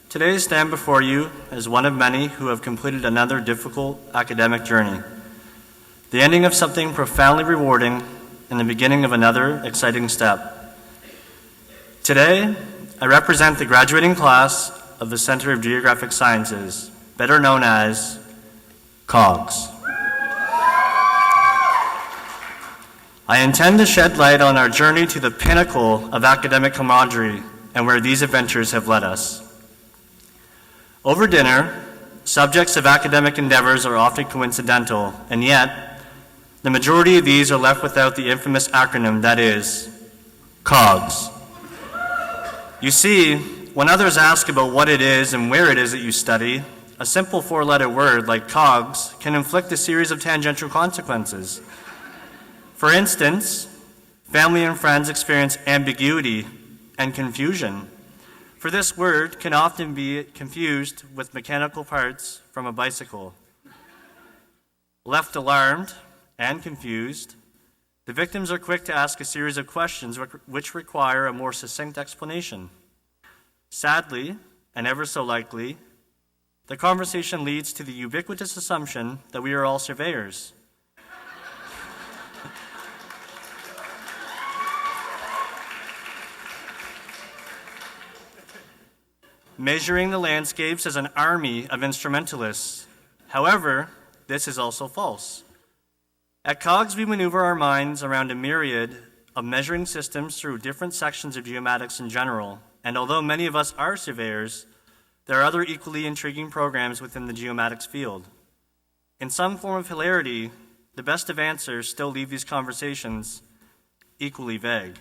Today I stand before you as one of many who have completed another difficult academic journey, the ending of something profoundly rewarding and the beginning of another exciting step. Today, I represent the graduating class of the Center of Geographic Sciences, better known as COGS. I intend to shed light on our journey to the pinnacle of academic camaraderie and where these adventures have led us. Over dinner, subjects of academic endeavors are often coincidental, and yet, the majority of these are left without the infamous acronym that is COGS. You see, when others ask about what it is and where it is that you study, a simple four-letter word like COGS can inflict a series of tangential consequences. For instance, family and friends experience ambiguity and confusion, for this word can often be confused with mechanical parts from a bicycle. Left alarmed and confused, the victims are quick to ask a series of questions which require a more succinct explanation. Sadly, and ever so likely, the conversation leads to the ubiquitous assumption that we are all surveyors. Measuring the landscapes as an army of instrumentalists. However, this is also false. At COGS, we maneuver our minds around a myriad of measuring systems through different sections of geomatics in general, and although many of us are surveyors, there are other equally intriguing programs within the geomatics field. In some form of hilarity, the best of answers still leave these conversations equally vague.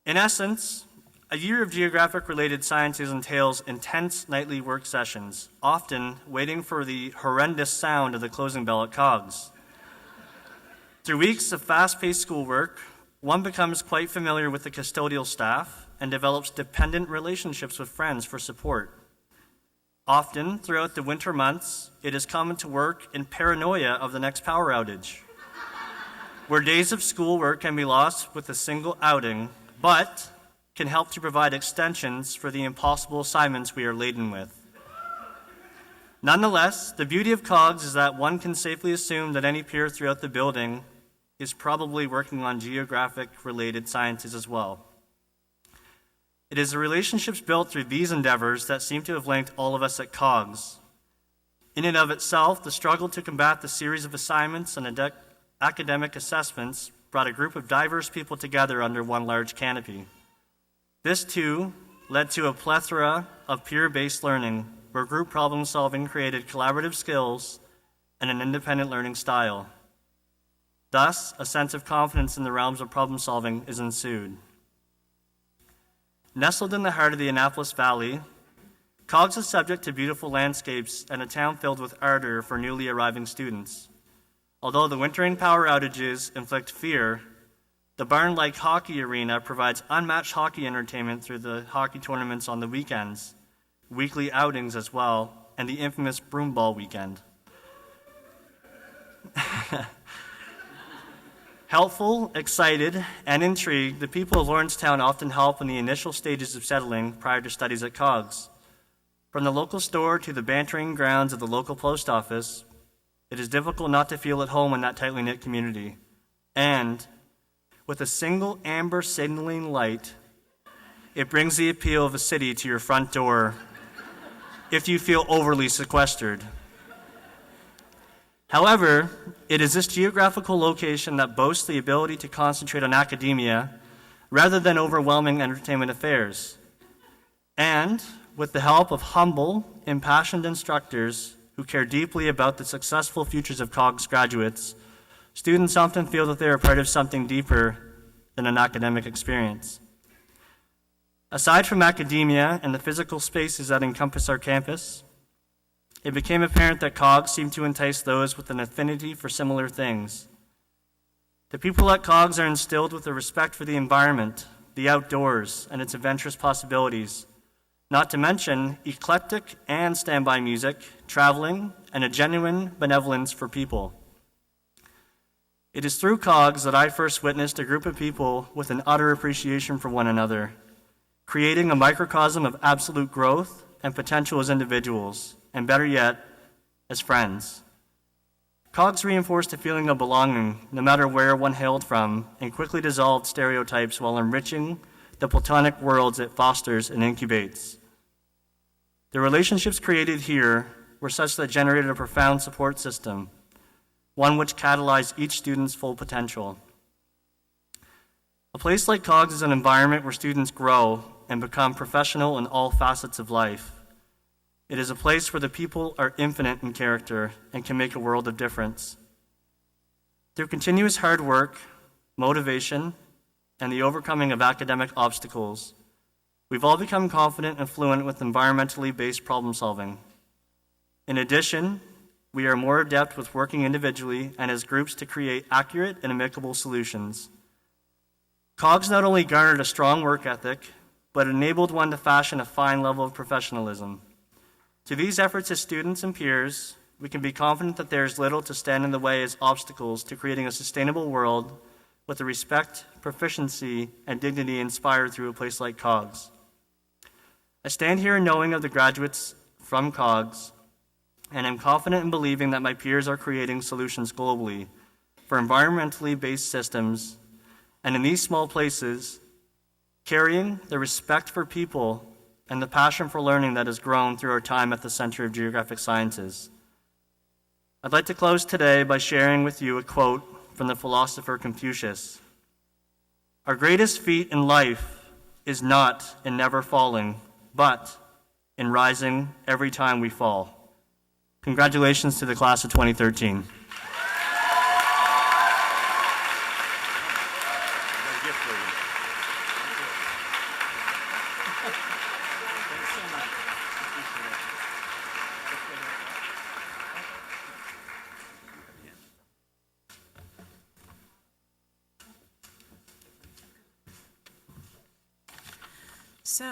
In essence, a year of geographic-related sciences entails intense nightly work sessions, often waiting for the horrendous sound of the closing bell at COGS. Through weeks of fast-paced schoolwork, one becomes quite familiar with the custodial staff and develops dependent relationships with friends for support. Often, throughout the winter months, it is common to work in paranoia of the next power outage, where days of schoolwork can be lost with a single outing, but can help to provide extensions for the impossible assignments we are laden with. Nonetheless, the beauty of COGS is that one can safely assume that any peer throughout the building is probably working on geographic-related sciences as well. It is the relationships built through these endeavors that seem to have linked all of us at COGS. In and of itself, the struggle to combat the series of assignments and academic assessments brought a group of diverse people together under one large canopy. This, too, led to a plethora of peer-based learning, where group problem-solving created collaborative skills and an independent learning style. Thus, a sense of confidence in the realms of problem-solving is ensued. Nestled in the heart of the Annapolis Valley, COGS is subject to beautiful landscapes and a town filled with ardor for newly arriving students. Although the wintering power outages inflict fear, the barn-like hockey arena provides unmatched hockey entertainment through the hockey tournaments on the weekends, weekly outings as well, and the infamous broomball weekend. Helpful, excited, and intrigued, the people of Lawrencetown often help in the initial stages of settling prior to studies at COGS. From the local store to the bantering grounds of the local post office, it is difficult not to feel at home in that tightly knit community. And with a single amber signaling light, it brings the appeal of a city to your front door if you feel overly sequestered. However, it is this geographical location that boasts the ability to concentrate on academia rather than overwhelming entertainment affairs. And with the help of humble, impassioned instructors who care deeply about the successful futures of COGS graduates, students often feel that they are part of something deeper than an academic experience. Aside from academia and the physical spaces that encompass our campus, it became apparent that COGS seemed to entice those with an affinity for similar things. The people at COGS are instilled with a respect for the environment, the outdoors, and its adventurous possibilities, not to mention eclectic and standby music, traveling, and a genuine benevolence for people. It is through COGS that I first witnessed a group of people with an utter appreciation for one another, creating a microcosm of absolute growth and potential as individuals, and better yet, as friends. COGS reinforced a feeling of belonging, no matter where one hailed from, and quickly dissolved stereotypes while enriching the platonic worlds it fosters and incubates. The relationships created here were such that generated a profound support system, one which catalyzed each student's full potential. A place like COGS is an environment where students grow and become professional in all facets of life. It is a place where the people are infinite in character and can make a world of difference. Through continuous hard work, motivation, and the overcoming of academic obstacles, we've all become confident and fluent with environmentally based problem solving. In addition, we are more adept with working individually and as groups to create accurate and amicable solutions. COGS not only garnered a strong work ethic, but enabled one to fashion a fine level of professionalism. To these efforts as students and peers, we can be confident that there is little to stand in the way as obstacles to creating a sustainable world with the respect, proficiency, and dignity inspired through a place like COGS. I stand here knowing of the graduates from COGS, and am confident in believing that my peers are creating solutions globally for environmentally based systems, and in these small places, carrying the respect for people and the passion for learning that has grown through our time at the Center of Geographic Sciences. I'd like to close today by sharing with you a quote from the philosopher Confucius. "Our greatest feat in life is not in never falling, but in rising every time we fall." Congratulations to the class of 2013. So,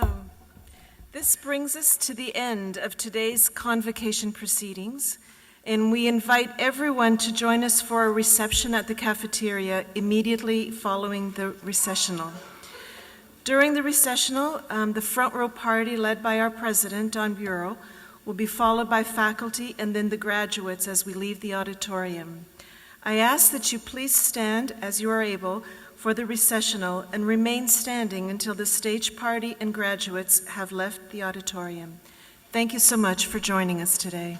this brings us to the end of today's Convocation proceedings, and we invite everyone to join us for a reception at the cafeteria immediately following the recessional. During the recessional, the front row party led by our president, Don Bureau, will be followed by faculty and then the graduates as we leave the auditorium. I ask that you please stand as you are able for the recessional and remain standing until the stage party and graduates have left the auditorium. Thank you so much for joining us today.